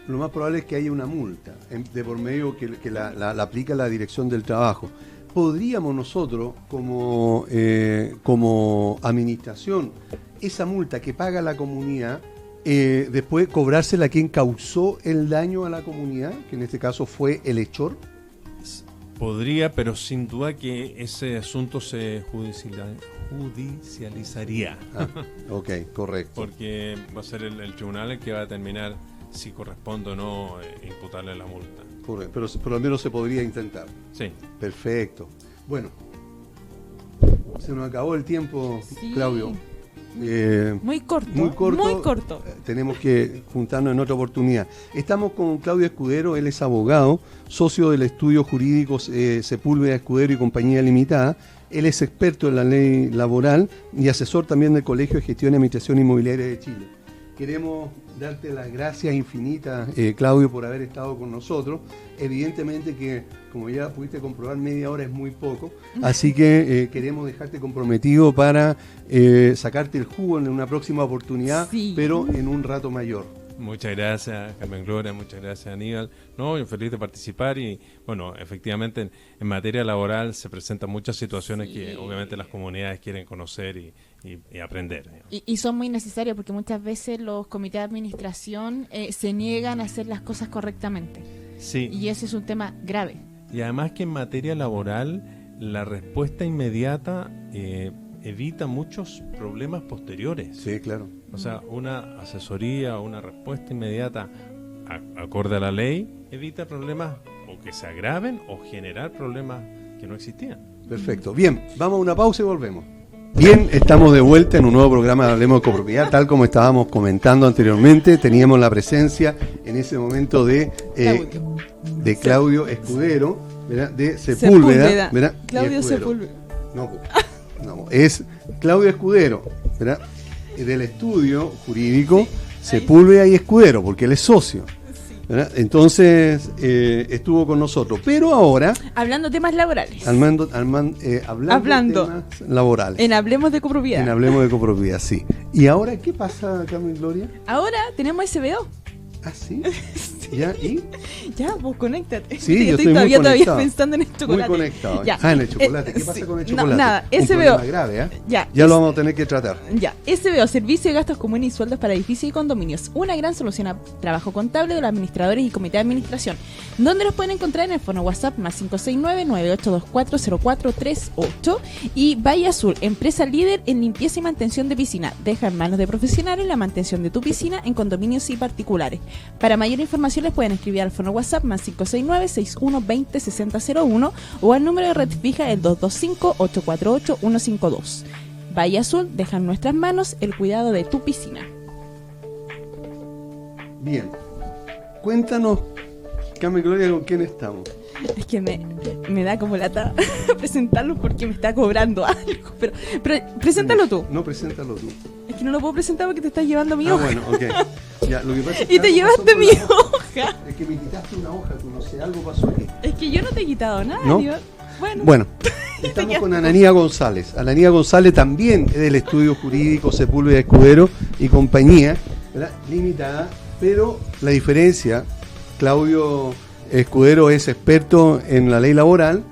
lo más probable es que haya una multa de por medio que la aplica la Dirección del Trabajo. ¿Podríamos nosotros, como administración, esa multa que paga la comunidad, después cobrársela a quien causó el daño a la comunidad, que en este caso fue el hechor? Podría, pero sin duda que ese asunto se judicializaría. Ok, correcto. Porque va a ser el tribunal el que va a determinar si corresponde o no imputarle la multa. Correcto, pero por lo menos se podría intentar. Sí. Perfecto. Bueno, se nos acabó el tiempo, Sí. Claudio. Muy corto. Muy corto. Muy corto. Tenemos que juntarnos en otra oportunidad. Estamos con Claudio Escudero, él es abogado, socio del estudio jurídico Sepúlveda Escudero y Compañía Limitada. Él es experto en la ley laboral y asesor también del Colegio de Gestión y Administración Inmobiliaria de Chile. Queremos darte las gracias infinitas, Claudio, por haber estado con nosotros. Evidentemente que, como ya pudiste comprobar, media hora es muy poco, así que queremos dejarte comprometido para sacarte el jugo en una próxima oportunidad, Sí. pero en un rato mayor. Muchas gracias, Carmen Gloria, muchas gracias, Aníbal. No, yo feliz de participar y, bueno, efectivamente en materia laboral se presentan muchas situaciones que obviamente las comunidades quieren conocer y aprender. Y son muy necesarios porque muchas veces los comités de administración se niegan a hacer las cosas correctamente. Sí. Y ese es un tema grave. Y además que en materia laboral la respuesta inmediata evita muchos problemas posteriores. Sí, claro. O sea, una asesoría o una respuesta inmediata acorde a la ley evita problemas o que se agraven o generar problemas que no existían. Perfecto. Bien, vamos a una pausa y volvemos. Bien, estamos de vuelta en un nuevo programa de Hablemos de Copropiedad, tal como estábamos comentando anteriormente. Teníamos la presencia en ese momento de Claudio Escudero, ¿verdad? De Sepúlveda, ¿verdad? Claudio Escudero. Sepúlveda. No, es Claudio Escudero, ¿verdad? Del estudio jurídico Sepúlveda y Escudero, porque él es socio. ¿Verdad? Entonces estuvo con nosotros, pero ahora Hablando temas laborales. hablando Hablando. temas laborales. En Hablemos de Copropiedad. En Hablemos de Copropiedad, sí. ¿Y ahora qué pasa, Carmen Gloria? Ahora tenemos SBO. ¿Ah, sí? ¿Ya? ¿Y? Ya, vos conéctate. Sí, yo estoy todavía muy conectado. pensando en el chocolate. Muy conectado. Ya. En el chocolate. ¿Qué pasa sí. con el No, chocolate? nada, Un SBO. problema grave, ¿eh? Ya. Lo vamos a tener que tratar. Ya, SBO, Servicio de Gastos Comunes y Sueldos para Edificios y Condominios. Una gran solución a trabajo contable de los administradores y comité de administración. ¿Dónde los pueden encontrar? En el fono WhatsApp más 569-9824-0438. Y Valle Azul, empresa líder en limpieza y mantención de piscina. Deja en manos de profesionales la mantención de tu piscina en condominios y particulares. Para mayor información les pueden escribir al fono WhatsApp más 569-6120-6001 o al número de red fija el 225-848-152. Valle Azul, deja en nuestras manos el cuidado de tu piscina. Bien. Cuéntanos, Carmen Gloria, ¿con quién estamos? Es que me da como lata presentarlo porque me está cobrando algo. Pero preséntalo tú. No, preséntalo tú. Es que no lo puedo presentar porque te estás llevando mi hoja. Bueno, ok. Ya, lo que pasa es que Y te algo llevaste pasó con mi la- hoja. Es que me quitaste una hoja, tú no sé, algo pasó aquí. Es que yo no te he quitado nada, ¿No? Aníbal. Bueno, estamos con Ananía González. Ananía González también es del estudio jurídico Sepúlveda Escudero y Compañía, ¿verdad? Limitada, pero la diferencia, Claudio Escudero es experto en la ley laboral,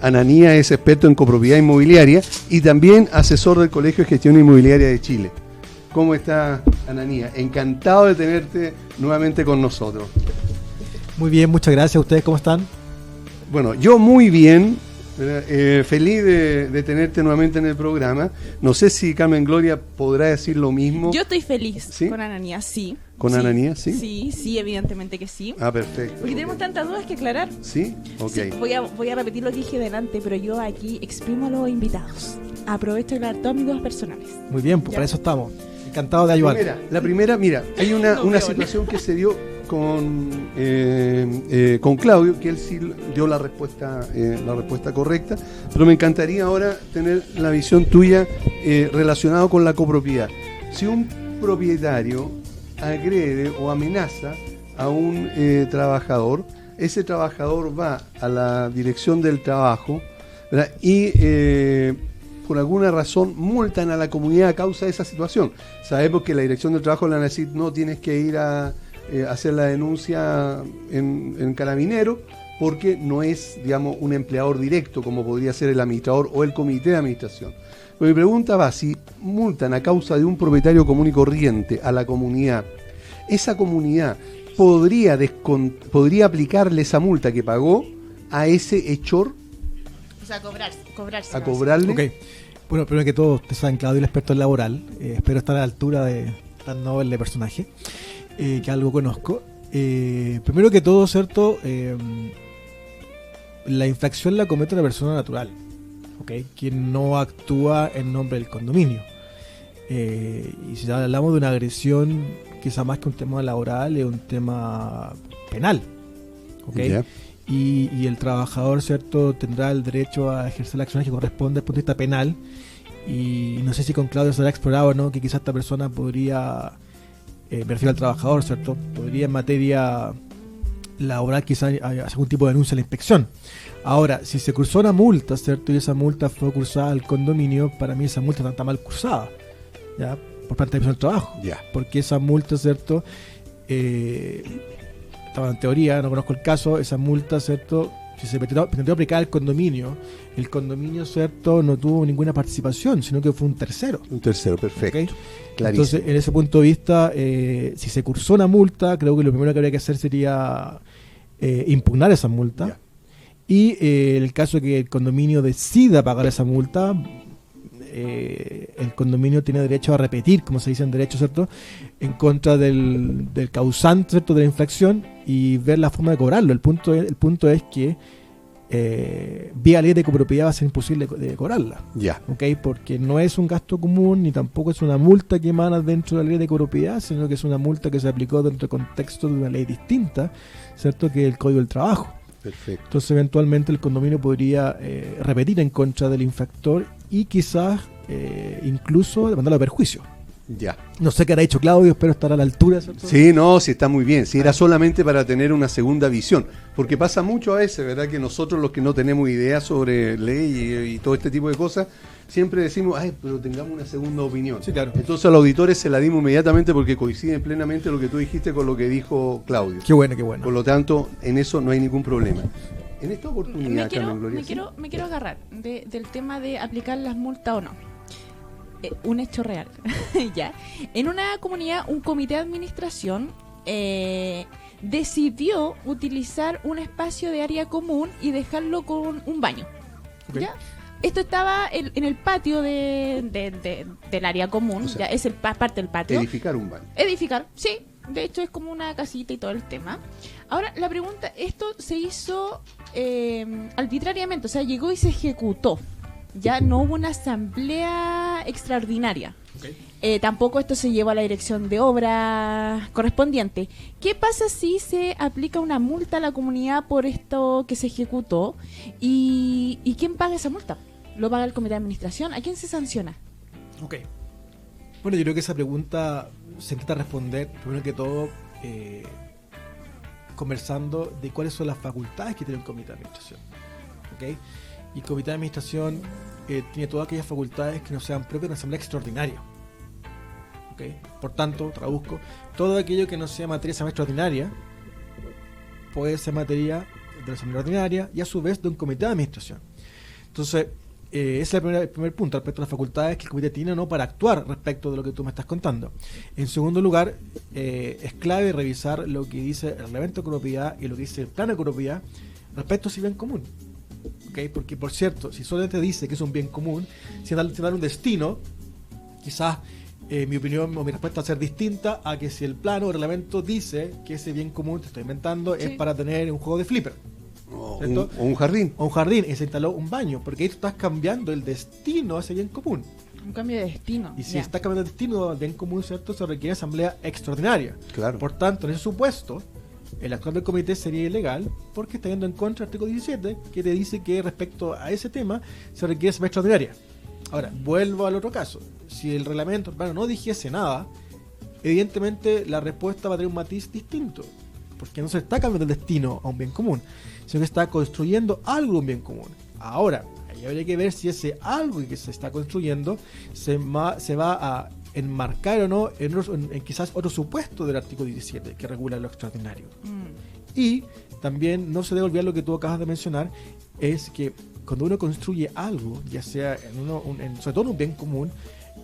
Ananía es experto en copropiedad inmobiliaria y también asesor del Colegio de Gestión Inmobiliaria de Chile. ¿Cómo está, Ananía? Encantado de tenerte nuevamente con nosotros. Muy bien, muchas gracias. ¿Ustedes cómo están? Bueno, yo muy bien, Feliz de tenerte nuevamente en el programa. No sé si Carmen Gloria podrá decir lo mismo. Yo estoy feliz ¿Sí? con Ananías, sí. ¿Con Sí, Ananías, sí? Sí, evidentemente que sí. Ah, perfecto. Porque tenemos tantas dudas que aclarar. ¿Sí? Ok. Sí, voy a repetir lo que dije delante, pero yo aquí exprimo a los invitados. Aprovecho de hablar todas mis dudas personales. Muy bien, pues Ya. para eso estamos. Encantado de ayudar. La primera, mira, hay una No, peor. situación que se dio con Claudio, que él sí dio la respuesta correcta, pero me encantaría ahora tener la visión tuya relacionado con la copropiedad. Si un propietario agrede o amenaza a un trabajador, ese trabajador va a la dirección del trabajo, ¿verdad? Y por alguna razón multan a la comunidad a causa de esa situación. Sabemos que la dirección del trabajo le van a decir no tienes que ir a hacer la denuncia en Carabinero porque no es, digamos, un empleador directo como podría ser el administrador o el comité de administración. Pero mi pregunta va, si multan a causa de un propietario común y corriente a la comunidad, esa comunidad podría aplicarle esa multa que pagó a ese hechor, O sea, cobrarse. a cobrarle. Ok. Bueno, primero que todo, ustedes saben, Claudio, el experto en laboral. Espero estar a la altura de tan noble personaje, que algo conozco. Primero que todo, ¿cierto? La infracción la comete una persona natural, ¿ok? Quien no actúa en nombre del condominio. Y si hablamos de una agresión, quizá más que un tema laboral, es un tema penal, ¿ok? Ya. Y el trabajador, ¿cierto?, tendrá el derecho a ejercer la acción que corresponde desde el punto de vista penal. Y no sé si con Claudio se habrá explorado o no que quizás esta persona podría, me refiero al trabajador, ¿cierto?, podría en materia laboral quizás hacer algún tipo de denuncia a la inspección. Ahora, si se cursó una multa, ¿cierto?, y esa multa fue cursada al condominio, para mí esa multa está mal cursada, ¿ya?, por parte de la inspección del trabajo. Ya. Porque esa multa, ¿cierto?, estaba en teoría, no conozco el caso, esa multa, ¿cierto?, si se pretendió aplicar al condominio, el condominio, ¿cierto?, no tuvo ninguna participación, sino que fue un tercero. Un tercero, perfecto. ¿Ok? Clarísimo. Entonces, en ese punto de vista, si se cursó una multa, creo que lo primero que habría que hacer sería impugnar esa multa. Ya. Y en el caso de que el condominio decida pagar esa multa, el condominio tiene derecho a repetir, como se dice en derecho, ¿cierto?, en contra del causante, ¿cierto?, de la infracción y ver la forma de cobrarlo. El punto es que vía ley de copropiedad va a ser imposible de cobrarla, Ya. ¿ok? Porque no es un gasto común ni tampoco es una multa que emana dentro de la ley de copropiedad, sino que es una multa que se aplicó dentro del contexto de una ley distinta, ¿cierto?, que el Código del Trabajo. Perfecto. Entonces eventualmente el condominio podría repetir en contra del infractor y quizás incluso demandarlo a perjuicio. Ya. No sé qué hará hecho Claudio, espero estar a la altura, ¿cierto? Sí, no, sí está muy bien. Sí, era solamente para tener una segunda visión. Porque pasa mucho a veces, ¿verdad? Que nosotros los que no tenemos idea sobre ley y todo este tipo de cosas, siempre decimos, ay, pero tengamos una segunda opinión. Sí, claro. Entonces a los auditores se la dimos inmediatamente porque coinciden plenamente lo que tú dijiste con lo que dijo Claudio. Qué bueno, qué bueno. Por lo tanto, en eso no hay ningún problema. En esta oportunidad, Carmen Gloria. Me quiero agarrar del tema de aplicar las multas o no. Un hecho real. Ya. En una comunidad, un comité de administración decidió utilizar un espacio de área común y dejarlo con un baño. Ok. ¿Ya? Esto estaba en el patio del área común, O sea, ya es parte del patio. Edificar un baño. Edificar, sí. De hecho es como una casita y todo el tema. Ahora, la pregunta, esto se hizo arbitrariamente, o sea, llegó y se ejecutó. Ya no hubo una asamblea extraordinaria. Tampoco esto se llevó a la dirección de obra correspondiente. ¿Qué pasa si se aplica una multa a la comunidad por esto que se ejecutó? ¿Y quién paga esa multa? ¿Lo paga el comité de administración? ¿A quién se sanciona? Ok. Bueno, yo creo que esa pregunta se intenta responder, primero que todo, conversando de cuáles son las facultades que tiene el comité de administración. ¿Ok? Y el comité de administración tiene todas aquellas facultades que no sean propias de una asamblea extraordinaria. ¿Ok? Por tanto, traduzco, todo aquello que no sea materia de asamblea extraordinaria puede ser materia de la asamblea ordinaria y a su vez de un comité de administración. Entonces, ese es el primer punto respecto a las facultades que el comité tiene o no para actuar respecto de lo que tú me estás contando. En segundo lugar, es clave revisar lo que dice el reglamento de copropiedad y lo que dice el plano de copropiedad respecto a si bien común. ¿Okay? Porque, por cierto, si solamente dice que es un bien común, sin dar un destino, quizás mi opinión o mi respuesta va a ser distinta a que si el plano o reglamento dice que ese bien común, te estoy inventando, es para tener un juego de flipper. O un jardín. O un jardín, y se instaló un baño, porque ahí tú estás cambiando el destino a ese bien común. Un cambio de destino. Y si está cambiando el destino al bien común, ¿cierto? Se requiere asamblea extraordinaria. Claro. Por tanto, en ese supuesto, el actual del comité sería ilegal porque está yendo en contra del artículo 17, que te dice que respecto a ese tema se requiere asamblea extraordinaria. Ahora, vuelvo al otro caso. Si el reglamento, hermano, no dijese nada, evidentemente la respuesta va a tener un matiz distinto. Porque no se está cambiando el destino a un bien común, sino que está construyendo algo un bien común. Ahora, ahí habría que ver si ese algo que se está construyendo se va a enmarcar o no en quizás otro supuesto del artículo 17 que regula lo extraordinario. Y también no se debe olvidar lo que tú acabas de mencionar, es que cuando uno construye algo, ya sea sobre todo en un bien común,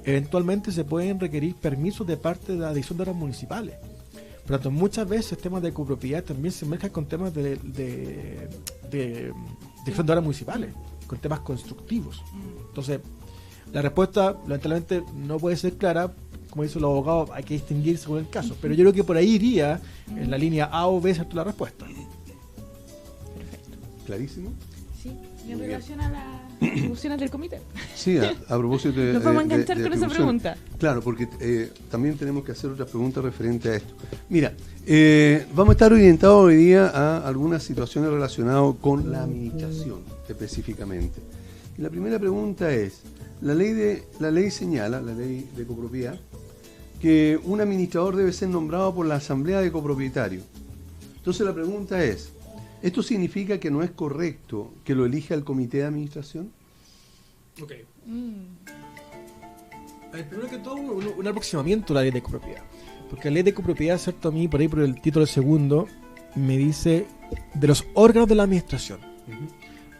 eventualmente se pueden requerir permisos de parte de la Dirección de Obras Municipales. Por lo tanto, muchas veces temas de copropiedad también se mezclan con temas de Dirección de Obras Municipales, con temas constructivos. Entonces, la respuesta, lamentablemente, no puede ser clara. Como dicen los abogados, hay que distinguir según el caso. Pero yo creo que por ahí iría, en la línea A o B, ¿cierto?, la respuesta. Perfecto. ¿Clarísimo? Sí, y en relación a las atribuciones del comité. Sí, a propósito de... Nos vamos a enganchar con esa atribuciones. pregunta. Claro, porque también tenemos que hacer otras preguntas referentes a esto. Mira, vamos a estar orientados hoy día a algunas situaciones relacionadas con la administración, específicamente. Y la primera pregunta es, la ley señala, la ley de copropiedad, que un administrador debe ser nombrado por la asamblea de copropietarios. Entonces la pregunta es, ¿esto significa que no es correcto que lo elija el comité de administración? Ok. Primero que todo, un aproximamiento a la ley de copropiedad. Porque la ley de copropiedad, cierto, a mí, por ahí por el título segundo, me dice de los órganos de la administración.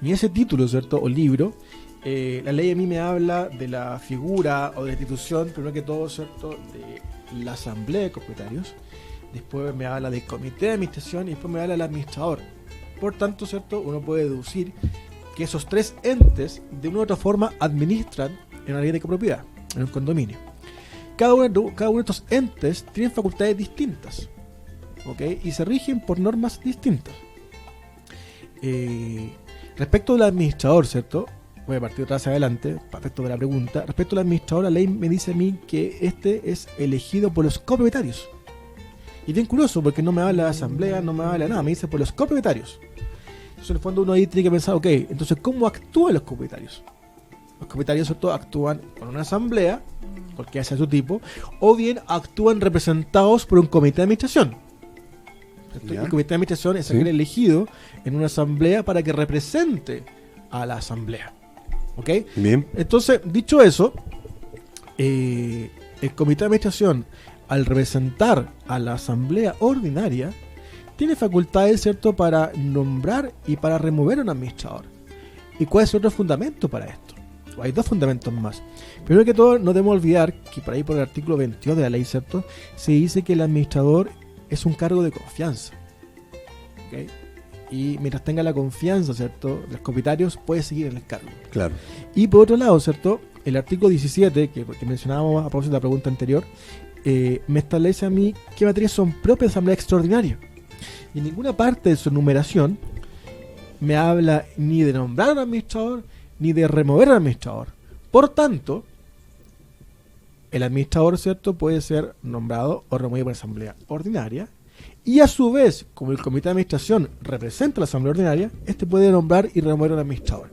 Y ese título, cierto, o libro, la ley a mí me habla de la figura o de la institución, primero que todo, cierto, de la asamblea de copropietarios. Después me habla del comité de administración y después me habla del administrador. Por tanto, cierto, uno puede deducir que esos tres entes de una u otra forma administran en una ley de copropiedad, en un condominio. Cada uno de estos entes tienen facultades distintas, ¿ok? Y se rigen por normas distintas. Respecto del administrador, ¿cierto? Voy a partir atrás adelante, respecto de la pregunta. Respecto al administrador, la ley me dice a mí que este es elegido por los copropietarios. Y bien curioso, porque no me habla de asamblea, no me habla de nada, me dice por los copropietarios. Entonces, en el fondo, uno ahí tiene que pensar, ok, entonces, ¿cómo actúan los copropietarios? Los copropietarios, ¿cierto?, actúan con una asamblea, cualquiera sea su tipo, o bien actúan representados por un comité de administración. El comité de administración es aquel elegido en una asamblea para que represente a la asamblea. ¿Ok? Bien. Entonces, dicho eso, el comité de administración, al representar a la asamblea ordinaria, tiene facultades, ¿cierto?, para nombrar y para remover a un administrador. ¿Y cuál es otro fundamento para esto? Hay dos fundamentos más. Primero que todo, no debemos olvidar que por ahí, por el artículo 22 de la ley, ¿cierto?, se dice que el administrador es un cargo de confianza. ¿Ok? Y mientras tenga la confianza, ¿cierto?, de los copropietarios, puede seguir en el cargo. Claro. Y por otro lado, ¿cierto?, el artículo 17, que mencionábamos a propósito de la pregunta anterior, me establece a mí qué materias son propias de asamblea extraordinaria. Y en ninguna parte de su enumeración me habla ni de nombrar al administrador ni de remover al administrador. Por tanto, el administrador, ¿cierto?, puede ser nombrado o removido por la asamblea ordinaria, y a su vez, como el comité de administración representa a la asamblea ordinaria, este puede nombrar y remover al administrador.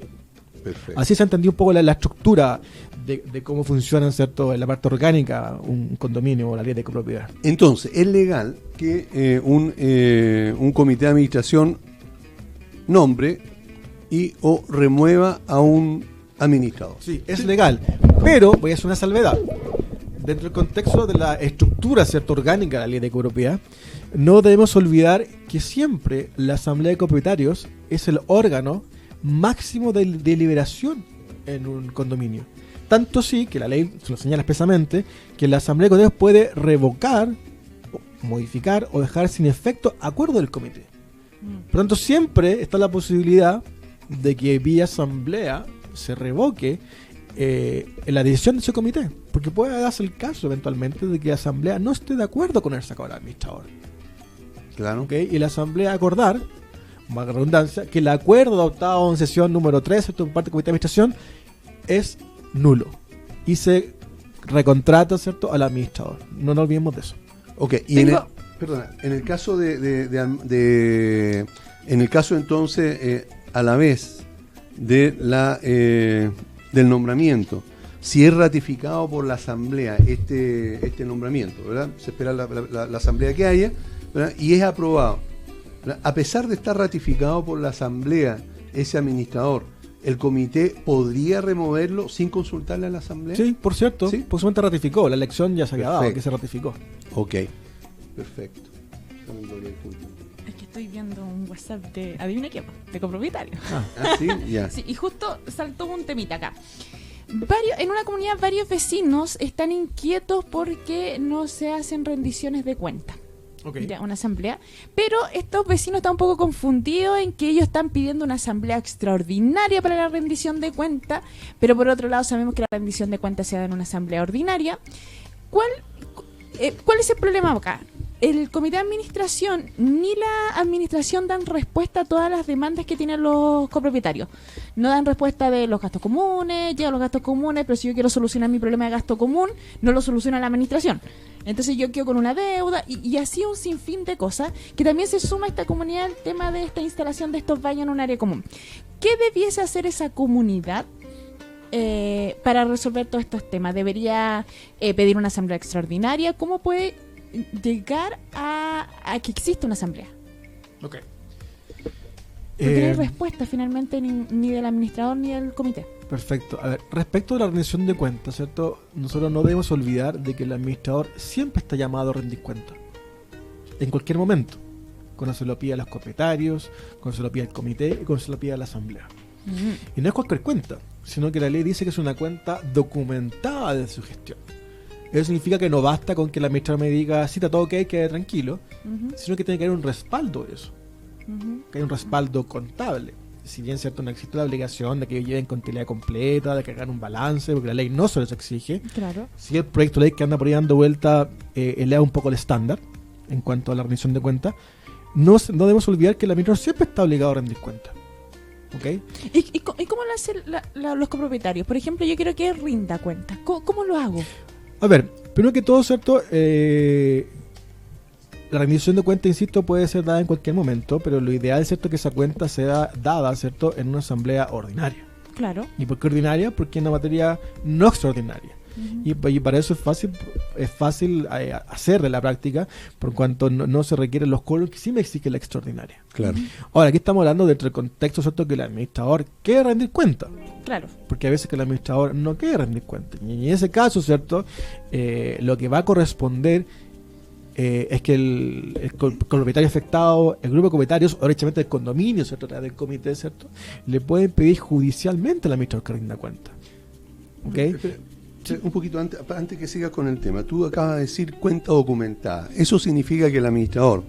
Perfecto. Así se entendió un poco la estructura de cómo funciona, ¿cierto?, en la parte orgánica un condominio o la ley de copropiedad. Entonces, ¿es legal que un comité de administración nombre y o remueva a un administrador? Sí, es legal, pero voy a hacer una salvedad. Dentro del contexto de la estructura, ¿cierto?, orgánica de la ley de copropiedad, no debemos olvidar que siempre la asamblea de copropietarios es el órgano máximo de deliberación en un condominio. Tanto sí que la ley se lo señala expresamente que la asamblea de copropietarios puede revocar, modificar o dejar sin efecto acuerdo del comité. Por lo tanto, siempre está la posibilidad de que vía asamblea se revoque la decisión de ese comité, porque puede darse el caso eventualmente de que la asamblea no esté de acuerdo con el sacador administrador. Claro. ¿Ok? Y la asamblea acordar, más redundancia, que el acuerdo adoptado en sesión número 3 por parte del comité de administración es nulo y se recontrata, ¿cierto?, al administrador. No nos olvidemos de eso. Ok, y en el caso en el caso entonces, a la vez de del nombramiento, si es ratificado por la asamblea este nombramiento, ¿verdad? Se espera la asamblea que haya, ¿verdad? Y es aprobado, ¿verdad? A pesar de estar ratificado por la asamblea ese administrador, ¿el comité podría removerlo sin consultarle a la asamblea? Sí, por cierto, ¿Sí? por supuesto ratificó, la elección ya se había dado, Perfecto. que se ratificó. Ok, perfecto. Es que estoy viendo un WhatsApp de, adivina quién, de copropietario. Ah, sí, ya. Sí, y justo saltó un temita acá. En una comunidad varios vecinos están inquietos porque no se hacen rendiciones de cuenta. Okay. Ya, una asamblea, pero estos vecinos están un poco confundidos en que ellos están pidiendo una asamblea extraordinaria para la rendición de cuenta, pero por otro lado sabemos que la rendición de cuenta se da en una asamblea ordinaria. ¿Cuál es el problema acá? El comité de administración ni la administración dan respuesta a todas las demandas que tienen los copropietarios. No dan respuesta de los gastos comunes, llegan los gastos comunes, pero si yo quiero solucionar mi problema de gasto común, no lo soluciona la administración. Entonces yo quedo con una deuda y así un sinfín de cosas, que también se suma a esta comunidad el tema de esta instalación de estos baños en un área común. ¿Qué debiese hacer esa comunidad para resolver todos estos temas? ¿Debería pedir una asamblea extraordinaria? ¿Cómo puede llegar a que exista una asamblea? Ok. Porque no hay respuesta finalmente ni del administrador ni del comité. Perfecto. A ver, respecto a la rendición de cuentas, ¿cierto? Nosotros no debemos olvidar de que el administrador siempre está llamado a rendir cuentas. En cualquier momento. Cuando se lo pide a los copropietarios, cuando se lo pide al comité y cuando se lo pide a la asamblea. Y no es cualquier cuenta, sino que la ley dice que es una cuenta documentada de su gestión. Eso significa que no basta con que el administrador me diga, sí, está todo ok, quede tranquilo, sino que tiene que haber un respaldo de eso. Que hay un respaldo contable. Si bien cierto no existe la obligación de que lleven contabilidad completa, de que hagan un balance, porque la ley no se les exige. Claro. Si el proyecto de ley que anda por ahí dando vuelta eleva un poco el estándar en cuanto a la rendición de cuentas, no debemos olvidar que el administrador siempre está obligado a rendir cuentas. ¿Okay? ¿Y cómo lo hacen los copropietarios? Por ejemplo, yo quiero que rinda cuentas. ¿Cómo lo hago? A ver, primero que todo, ¿cierto? La rendición de cuenta, insisto, puede ser dada en cualquier momento, pero lo ideal es, ¿cierto?, que esa cuenta sea dada, ¿cierto?, en una asamblea ordinaria. Claro. ¿Y por qué ordinaria? Porque es una materia no extraordinaria. Y para eso es fácil hacer en la práctica, por cuanto no se requieren los coros que sí me exige la extraordinaria. Claro. Ahora, aquí estamos hablando dentro del contexto, ¿cierto?, que el administrador quiere rendir cuenta. Claro. Porque a veces que el administrador no quiere rendir cuenta. Y en ese caso, ¿cierto?, lo que va a corresponder es que el copropietario afectado, el grupo de copropietarios, o derechamente el condominio, ¿cierto?, del comité, ¿cierto?, le pueden pedir judicialmente al administrador que rinda cuenta. ¿Ok? Un poquito antes que sigas con el tema, tú acabas de decir cuenta documentada. ¿Eso significa que el administrador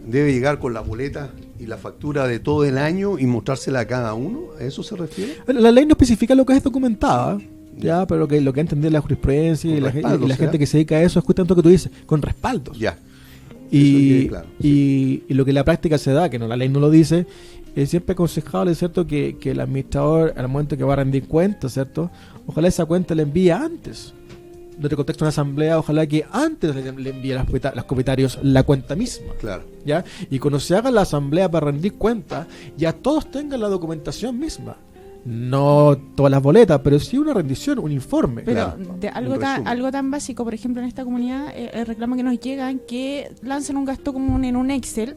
debe llegar con la boleta y la factura de todo el año y mostrársela a cada uno? ¿A eso se refiere? La ley no especifica lo que es documentada, ya, pero lo que entender la jurisprudencia y la gente que se dedica a eso es justamente lo que tú dices, con respaldos. Ya. Y, claro, y lo que en la práctica se da, que no, la ley no lo dice, es siempre aconsejable, ¿cierto?, que el administrador, al momento que va a rendir cuentas, ¿cierto?, ojalá esa cuenta le envíe antes. En otro contexto de una asamblea, ojalá que antes le envíe a los copropietarios la cuenta misma. Claro. ¿Ya? Y cuando se haga la asamblea para rendir cuentas, ya todos tengan la documentación misma. No todas las boletas, pero sí una rendición, un informe. Pero Claro. de algo tan básico, por ejemplo, en esta comunidad, el reclamo que nos llegan que lanzan un gasto común en un Excel,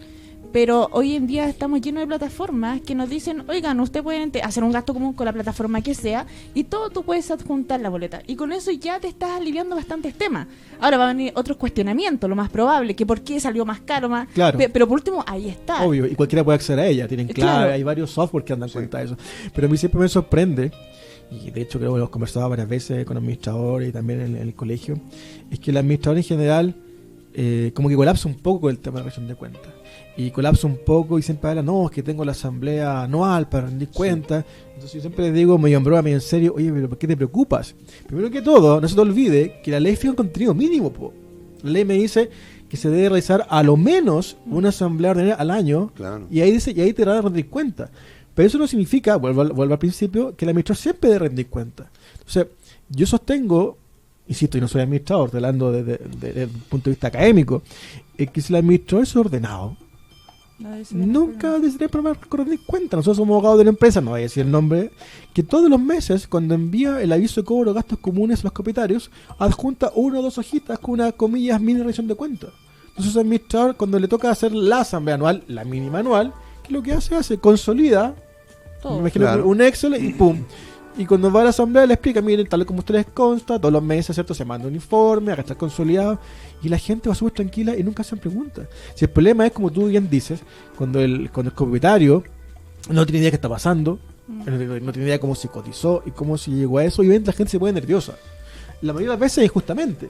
pero hoy en día estamos llenos de plataformas que nos dicen, oigan, usted puede hacer un gasto común con la plataforma que sea y todo tú puedes adjuntar la boleta. Y con eso ya te estás aliviando bastantes temas. Ahora van a venir otros cuestionamientos, lo más probable, que por qué salió más caro, más... Claro. Pero por último, ahí está. Obvio, y cualquiera puede acceder a ella, tienen clave, Claro. hay varios software que dan cuenta de eso. Pero a mí siempre me sorprende, y de hecho creo que lo hemos conversado varias veces con administradores y también en el colegio, es que el administrador en general como que colapsa un poco el tema de la rendición de cuentas. Y colapsa un poco y siempre habla, no, es que tengo la asamblea anual para rendir cuentas. Entonces yo siempre les digo, medio en broma, medio en serio, oye, pero ¿por qué te preocupas? Primero que todo, no se te olvide que la ley fija un contenido mínimo, po. La ley me dice que se debe realizar a lo menos una asamblea ordinaria al año, Claro. y ahí dice, y ahí te van a rendir cuentas. Pero eso no significa, vuelvo al principio, que el administrador siempre debe rendir cuentas. Entonces, yo sostengo, insisto, y no soy administrador, estoy hablando desde el punto de vista académico, que si el administrador es ordenado, nunca debería probar rendir cuentas. Nosotros somos abogados de la empresa, no voy a decir el nombre, que todos los meses, cuando envía el aviso de cobro de gastos comunes a los copropietarios, adjunta 1 o 2 hojitas con una, comillas, mini rendición de cuentas. Entonces el administrador, cuando le toca hacer la asamblea anual, la mínima anual, ¿qué es lo que hace? Consolida, Todo. me imagino, Claro. un Excel y pum. Y cuando va a la asamblea le explica, miren, tal como a ustedes consta, todos los meses, ¿cierto? Se manda un informe, acá está consolidado, y la gente va súper tranquila y nunca hacen preguntas. Si el problema es, como tú bien dices, cuando el copropietario no tiene idea de qué está pasando, no tiene idea de cómo se cotizó y cómo se llegó a eso, y ven, la gente se pone nerviosa. La mayoría de las veces injustamente.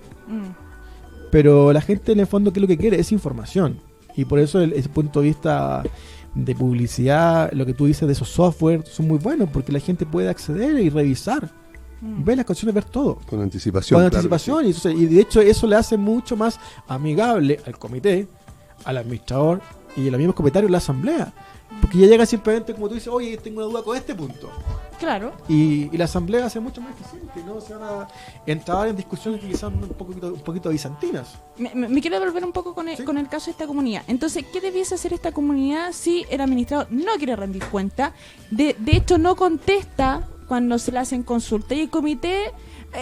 Pero la gente en el fondo, ¿qué es lo que quiere? Es información. Y por eso ese punto de vista de publicidad, lo que tú dices de esos software, son muy buenos, porque la gente puede acceder y revisar, ver las condiciones, ver todo. Con anticipación. Con claro anticipación. que sí. Y de hecho eso le hace mucho más amigable al comité, al administrador y a los mismos copropietarios de la asamblea. Porque ya llega simplemente, como tú dices, oye, tengo una duda con este punto. Claro. Y la asamblea hace mucho más eficiente, no se van a entrar en discusiones que quizás un poquito bizantinas. Me quiero devolver un poco con Sí. con el caso de esta comunidad. Entonces, ¿qué debiese hacer esta comunidad si el administrador no quiere rendir cuenta? De hecho, no contesta cuando se le hacen consultas. Y el comité,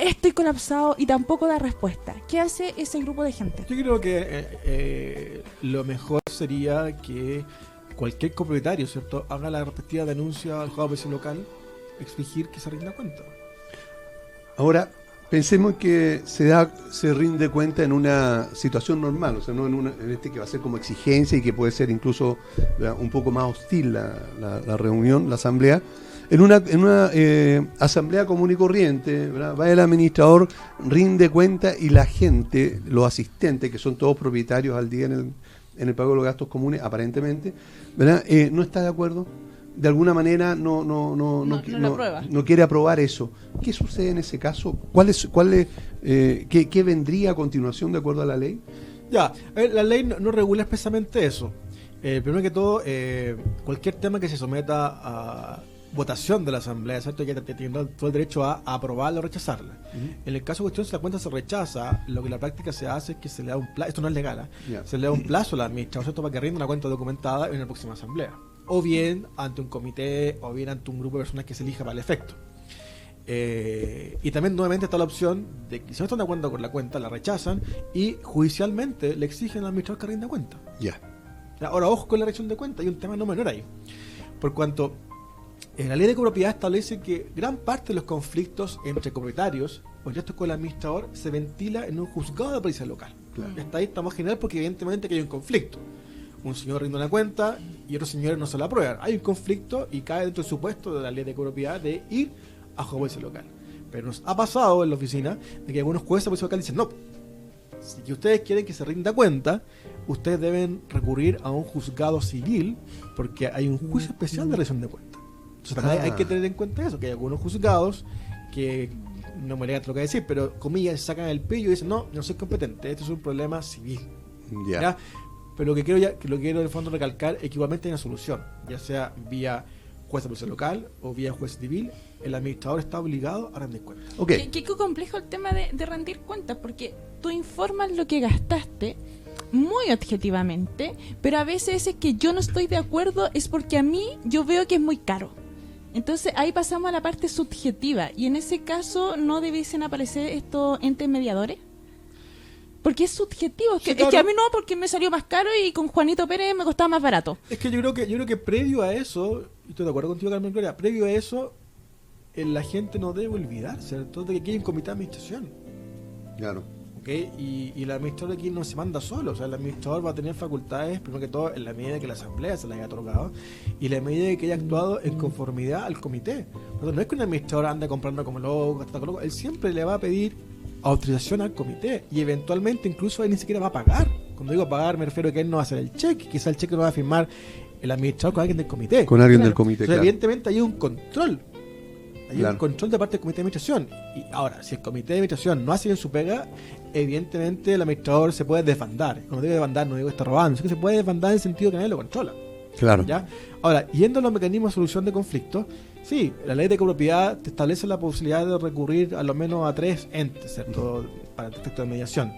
estoy colapsado, y tampoco da respuesta. ¿Qué hace ese grupo de gente? Yo creo que lo mejor sería que cualquier copropietario, ¿cierto?, haga la respectiva denuncia al juzgado de policía local, exigir que se rinda cuenta. Ahora, pensemos que se rinde cuenta en una situación normal, o sea, no en este que va a ser como exigencia y que puede ser incluso, ¿verdad?, un poco más hostil la reunión, la asamblea. En una asamblea común y corriente, ¿verdad?, va el administrador, rinde cuenta, y la gente, los asistentes, que son todos propietarios al día en el pago de los gastos comunes, aparentemente, ¿verdad?, no está de acuerdo. De alguna manera no lo aprueba. no quiere aprobar eso. ¿Qué sucede en ese caso? ¿Qué vendría a continuación de acuerdo a la ley? Ya, a ver, la ley no regula expresamente eso. Primero que todo, cualquier tema que se someta a votación de la asamblea, ¿cierto?, ya tiene todo el derecho a aprobarla o rechazarla. En el caso de cuestión, si la cuenta se rechaza, lo que en la práctica se hace es que se le da un plazo, esto no es legal, Ya. se le da un plazo a la administración, ¿cierto?, para que rinda una cuenta documentada en la próxima asamblea. O bien ante un comité, o bien ante un grupo de personas que se elija para el efecto. Y también nuevamente está la opción de que si no están de acuerdo con la cuenta, la rechazan y judicialmente le exigen al administrador que rinda cuenta. Ya. Ahora, ojo con la rendición de cuenta, hay un tema no menor ahí. Por cuanto la ley de copropiedad establece que gran parte de los conflictos entre copropietarios o directos con el administrador se ventila en un juzgado de policía local. Claro. Y hasta ahí estamos general porque evidentemente que hay un conflicto. Un señor rinde una cuenta y otros señores no se la aprueban. Hay un conflicto y cae dentro del supuesto de la ley de copropiedad de ir a juzgado de policía local. Pero nos ha pasado en la oficina de que algunos jueces de policía local dicen no. Si ustedes quieren que se rinda cuenta, ustedes deben recurrir a un juzgado civil porque hay un juicio especial de rendición de cuenta. Entonces también hay que tener en cuenta eso, que hay algunos juzgados que, no me lo que voy a decir, pero comillas, sacan el pillo y dicen no soy competente, este es un problema civil. Ya. ¿Ya? Pero lo que quiero en el fondo recalcar es que igualmente hay una solución, ya sea vía juez de policía local o vía juez civil, el administrador está obligado a rendir cuenta. Ok. Qué complejo el tema de rendir cuentas, porque tú informas lo que gastaste muy objetivamente, pero a veces es que yo no estoy de acuerdo, es porque a mí yo veo que es muy caro. Entonces ahí pasamos a la parte subjetiva, y en ese caso no debiesen aparecer estos entes mediadores. Porque es subjetivo, Sí, es claro. que a mí no, porque me salió más caro y con Juanito Pérez me costaba más barato. Es que yo creo que previo a eso, y estoy de acuerdo contigo, Carmen Gloria, previo a eso, la gente no debe olvidar, ¿cierto?, de que aquí hay un comité de administración. Claro. ¿Ok? Y el administrador aquí no se manda solo, o sea, el administrador va a tener facultades, primero que todo, en la medida que la asamblea se le haya otorgado y en la medida que haya actuado en conformidad al comité. Entonces, no es que un administrador ande comprando como loco, él siempre le va a pedir autorización al comité y eventualmente incluso él ni siquiera va a pagar. Cuando digo pagar me refiero a que él no va a hacer el cheque, quizá el cheque lo va a firmar el administrador con alguien del comité. Con alguien Claro. del comité, Entonces, claro. evidentemente hay un control. Hay Claro. un control de parte del comité de administración. Y ahora, si el comité de administración no hace bien su pega, evidentemente el administrador se puede desbandar. Cuando digo desbandar, no digo que está robando, sino que se puede desbandar en el sentido que nadie lo controla. Claro. ¿Ya? Ahora, yendo a los mecanismos de solución de conflictos, sí, la ley de copropiedad te establece la posibilidad de recurrir a lo menos a 3 entes, ¿cierto? Para el efecto de mediación,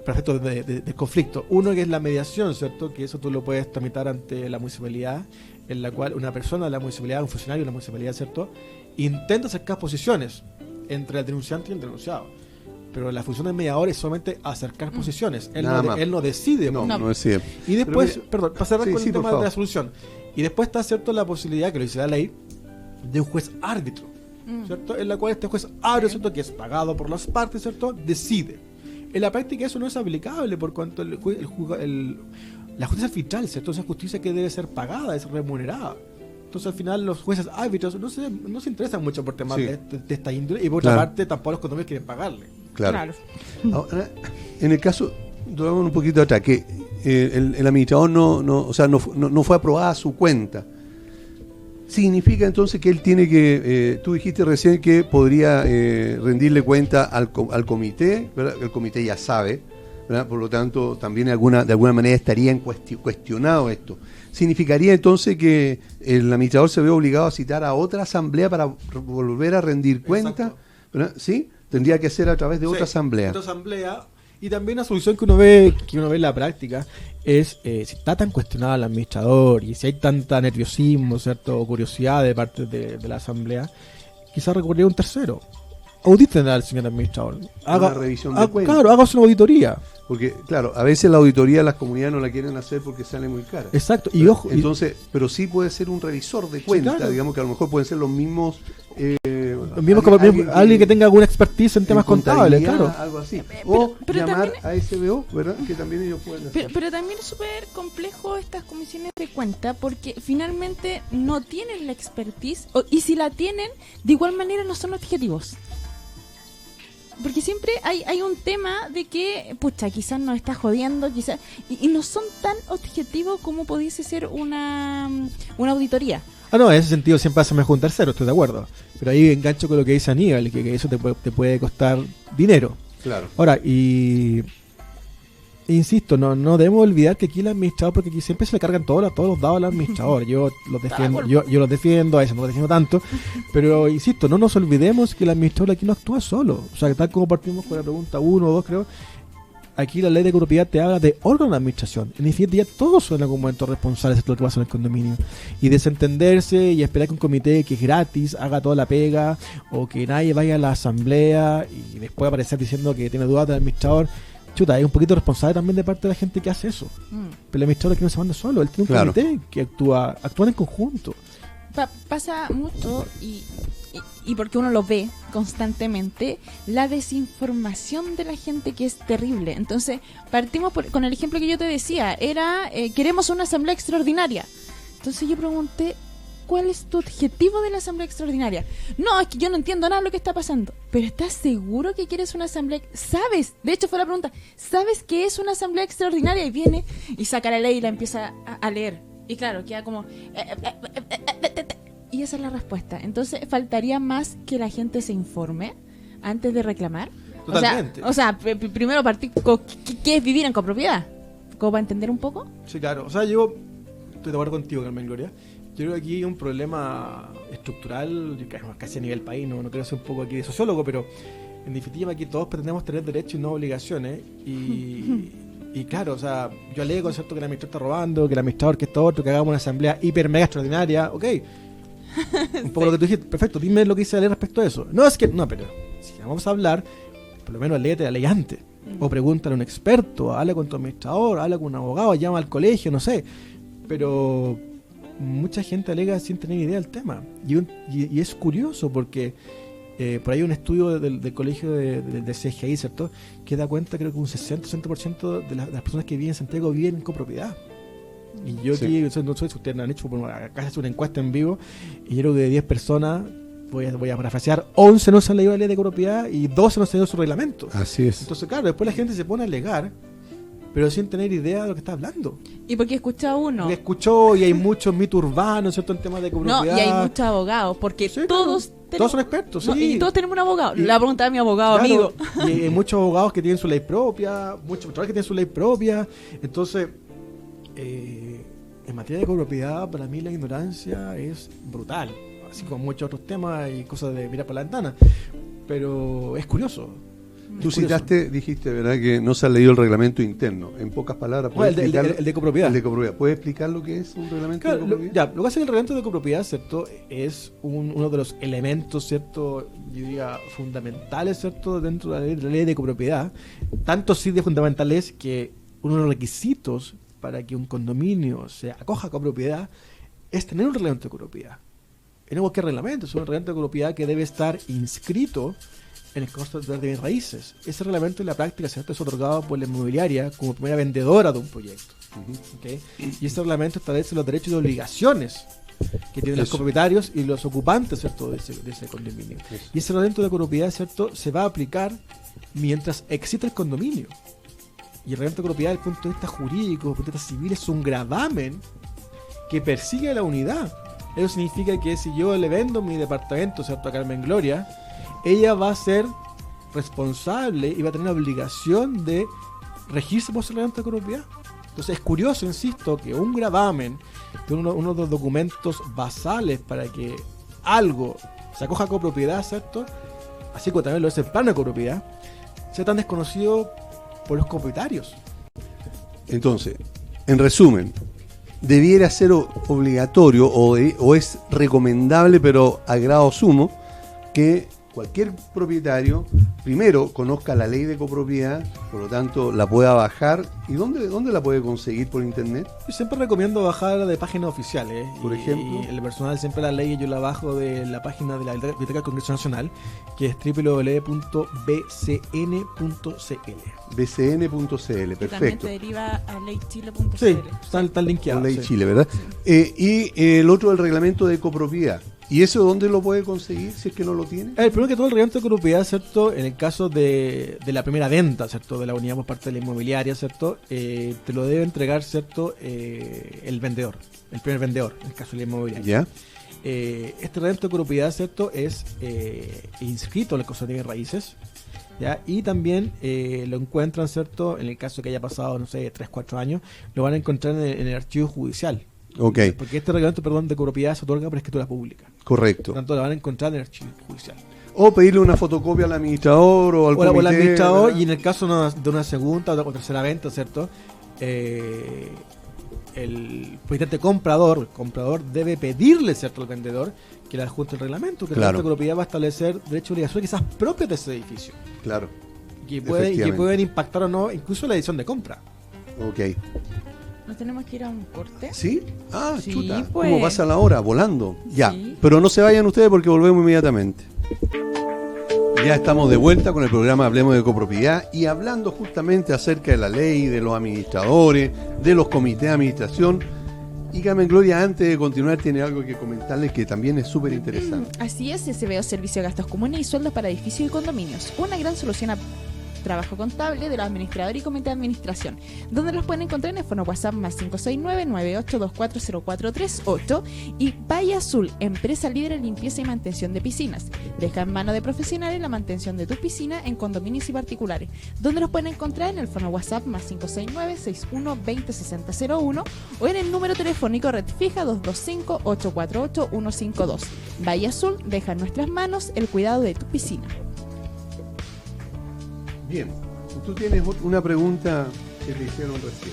para efecto de conflicto. Uno que es la mediación, ¿cierto? Que eso tú lo puedes tramitar ante la municipalidad, en la cual una persona de la municipalidad, un funcionario de la municipalidad, ¿cierto? Intenta acercar posiciones entre el denunciante y el denunciado. Pero la función del mediador es solamente acercar posiciones. Nada más. Él no decide. No, No. no es cierto. Y después, Pero perdón, para cerrar sí, con sí, el por tema de favor. la solución. Y después está, ¿cierto?, la posibilidad, que lo dice la ley, de un juez árbitro, ¿cierto? En la cual este juez árbitro, ¿cierto?, que es pagado por las partes, ¿cierto?, decide. En la práctica eso no es aplicable por cuanto la justicia arbitral, ¿cierto? Esa justicia que debe ser pagada, es remunerada. Entonces al final los jueces árbitros no se interesan mucho por temas Sí. de esta índole y por otra Claro. parte tampoco los condominios quieren pagarle. Claro. Ahora, en el caso, vamos un poquito atrás, que el administrador no fue aprobada su cuenta. Significa entonces que él tiene que, tú dijiste recién que podría rendirle cuenta al comité, ¿verdad? El comité ya sabe, ¿verdad? Por lo tanto también de alguna manera estaría cuestionado esto. Significaría entonces que el administrador se ve obligado a citar a otra asamblea para volver a rendir cuenta, Exacto. ¿verdad? ¿Sí? Tendría que ser a través de otra Sí, asamblea. Otra asamblea. Y también una solución que uno ve en la práctica es si está tan cuestionado el administrador y si hay tanta nerviosismo, ¿cierto?, o curiosidad de parte de la asamblea, quizás recurrir a un tercero. Auditen al señor administrador. Una revisión de cuentas. Claro, haga una auditoría. Porque, claro, a veces la auditoría las comunidades no la quieren hacer porque sale muy cara. Exacto. Y ojo, Entonces, pero sí puede ser un revisor de cuentas, claro. digamos que a lo mejor pueden ser los mismos... alguien que tenga alguna expertise en temas contables, claro. Algo así. Pero O llamar también- a SBO, ¿verdad? Que también ellos pueden hacer. Pero también es súper complejo estas comisiones de cuenta porque finalmente no tienen la expertise y si la tienen, de igual manera no son objetivos. Porque siempre hay un tema de que, pucha, quizás nos está jodiendo, quizás y no son tan objetivos como pudiese ser una auditoría. No, en ese sentido siempre hacemos un tercero, estoy de acuerdo. Pero ahí engancho con lo que dice Aníbal, que eso te puede costar dinero. Claro. Ahora, insisto, no debemos olvidar que aquí el administrador, porque aquí siempre se le cargan todos los dados al administrador. Yo los defiendo, yo los defiendo, a veces no los defiendo tanto, pero insisto, no nos olvidemos que el administrador aquí no actúa solo. O sea, tal como partimos con la pregunta 1 o 2, creo, aquí la ley de copropiedad te habla de órgano de administración. En definitiva, todos son en algún momento responsables de lo que pasa en el condominio. Y desentenderse y esperar que un comité que es gratis haga toda la pega, o que nadie vaya a la asamblea y después aparecer diciendo que tiene dudas del administrador. Chuta, es un poquito responsable también de parte de la gente que hace eso. Pero el administrador aquí no se manda solo, él tiene un Claro. comité que actúan en conjunto. Pasa mucho y porque uno lo ve constantemente, la desinformación de la gente que es terrible. Entonces, partimos con el ejemplo que yo te decía, era queremos una asamblea extraordinaria. Entonces yo pregunté, ¿cuál es tu objetivo de la asamblea extraordinaria? No, es que yo no entiendo nada de lo que está pasando. Pero ¿estás seguro que quieres una asamblea? ¿Sabes? De hecho fue la pregunta, ¿sabes qué es una asamblea extraordinaria? Y viene y saca la ley y la empieza a leer. Y claro, queda como... Y esa es la respuesta. Entonces, faltaría más que la gente se informe antes de reclamar. Totalmente. O sea, primero partir con qué es vivir en copropiedad. ¿Cómo va a entender un poco? Sí, claro. O sea, yo estoy de acuerdo contigo, Carmen Gloria. Yo creo que aquí hay un problema estructural, casi a nivel país, no quiero ser un poco aquí de sociólogo, pero en definitiva aquí todos pretendemos tener derechos y no obligaciones. Y claro, o sea, yo alego, ¿cierto?, que el administrador está robando, que el administrador que esto otro, que hagamos una asamblea hiper mega extraordinaria, ok. Un poco lo que tú dijiste, perfecto, dime lo que dice la ley respecto a eso. No, pero si vamos a hablar, por lo menos léete la ley antes. O pregúntale a un experto, habla con tu administrador, habla con un abogado, llama al colegio, no sé. Pero mucha gente alega sin tener idea del tema. Y es curioso porque por ahí hay un estudio del colegio del CGI, ¿cierto?, que da cuenta, creo que un 60-60% de las personas que viven en Santiago viven en copropiedad. Y yo Sí. aquí, no sé si ustedes han hecho, acá se hace una encuesta en vivo, y yo creo que de 10 personas, voy a parafrasear, 11 no se han leído la ley de copropiedad y 12 no se han leído su reglamento. Así es. Entonces, claro, después la gente se pone a alegar, pero sin tener idea de lo que está hablando. Y porque escucha uno. Porque escuchó y hay muchos mitos urbanos, ¿cierto?, en temas de No, copropiedad. y hay muchos abogados, porque Sí, todos claro. tenemos- Todos son expertos, No, sí. y todos tenemos un abogado. Y- Le voy a preguntar a mi abogado, Claro, amigo. Y hay muchos abogados que tienen su ley propia, muchos controladores que tienen su ley propia. Entonces, en materia de copropiedad, para mí la ignorancia es brutal. Así como muchos otros temas y cosas de mirar por la ventana. Pero es curioso. Tú Es curioso. citaste, dijiste, ¿verdad?, que no se ha leído el reglamento interno. En pocas palabras, Bueno, ¿puedes explicar? el de copropiedad. El de copropiedad. ¿Puedes explicar lo que es un reglamento Claro, de copropiedad? lo que hace el reglamento de copropiedad, ¿cierto?, es uno de los elementos, ¿cierto?, yo diría fundamentales, ¿cierto?, dentro de la ley de copropiedad. Tanto sí de fundamentales que uno de los requisitos para que un condominio se acoja a copropiedad es tener un reglamento de copropiedad. Y no cualquier reglamento, es un reglamento de copropiedad que debe estar inscrito en el Código de Bienes Raíces. Ese reglamento en la práctica, ¿cierto?, es otorgado por la inmobiliaria como primera vendedora de un proyecto. ¿Ok? Y ese reglamento establece los derechos y obligaciones que tienen los Eso. copropietarios y los ocupantes, ¿cierto?, de ese condominio. Eso. Y ese reglamento de copropiedad, ¿cierto?, se va a aplicar mientras existe el condominio. Y el reglamento de copropiedad, desde el punto de vista jurídico, desde el punto de vista civil, es un gravamen que persigue a la unidad. Eso significa que si yo le vendo mi departamento, ¿cierto?, a Carmen Gloria, ella va a ser responsable y va a tener la obligación de regirse por ese reglamento de copropiedad. Entonces es curioso, insisto, que un gravamen, que uno de los documentos basales para que algo se acoja a copropiedad, ¿cierto?, así como también lo es el plano de copropiedad, sea tan desconocido por los copropietarios. Entonces, en resumen, debiera ser obligatorio o es recomendable, pero a grado sumo, que cualquier propietario primero conozca la ley de copropiedad, por lo tanto la pueda bajar. ¿Y dónde la puede conseguir por internet? Yo siempre recomiendo bajar de páginas oficiales. Por ejemplo. Y el personal siempre la ley yo la bajo de la página de la Biblioteca del Congreso Nacional, que es www.bcn.cl. bcn.cl, Que también perfecto. te deriva a leychile.cl. Sí, están linkeados. Con Ley Sí. Chile, ¿verdad? Y el otro, el reglamento de copropiedad. ¿Y eso dónde lo puede conseguir si es que no lo tiene? Primero que todo, el reglamento de copropiedad, ¿cierto?, en el caso de la primera venta, ¿cierto?, de la unidad por parte de la inmobiliaria, ¿cierto?, te lo debe entregar, ¿cierto?, el vendedor, el primer vendedor, en el caso de la inmobiliaria. ¿Ya? Este reglamento de copropiedad, ¿cierto?, es inscrito en el Código de Bienes Raíces, ¿ya? Y también lo encuentran, ¿cierto?, en el caso que haya pasado, no sé, 3-4 años, lo van a encontrar en el archivo judicial. Ok, Porque este reglamento, de copropiedad se otorga por escritura pública. Por correcto. lo tanto, lo van a encontrar en el archivo judicial. O pedirle una fotocopia al administrador o al O al comité, administrador, ¿verdad? y en el caso de una segunda o tercera venta, ¿cierto?, el propietario comprador, el comprador debe pedirle, ¿cierto?, al vendedor que le adjunte el reglamento, que el Claro. reglamento de propiedad va a establecer derechos y obligaciones quizás propios de ese edificio, Claro, que Efectivamente. pueden impactar o no incluso la decisión de compra. ok. Nos tenemos que ir a un corte. ¿Sí? Ah, Sí, chuta. pues. ¿Cómo pasa la hora? Volando. Ya. Sí. Pero no se vayan ustedes porque volvemos inmediatamente. Ya estamos de vuelta con el programa Hablemos de Copropiedad y hablando justamente acerca de la ley, de los administradores, de los comités de administración. Y Carmen Gloria, antes de continuar, tiene algo que comentarles que también es súper interesante. Así es, SBO Servicio de Gastos Comunes y Sueldos para Edificios y Condominios. Una gran solución a trabajo contable de los administradores y comité de administración, donde los pueden encontrar en el fono WhatsApp más 569-98240438 y Valle Azul, empresa líder en limpieza y mantención de piscinas. Deja en manos de profesionales la mantención de tu piscina en condominios y particulares, donde los pueden encontrar en el fono WhatsApp más 569-6120-6001 o en el número telefónico red fija 225-848-152. Valle Azul, deja en nuestras manos el cuidado de tu piscina. Bien. Tú tienes una pregunta que te hicieron recién.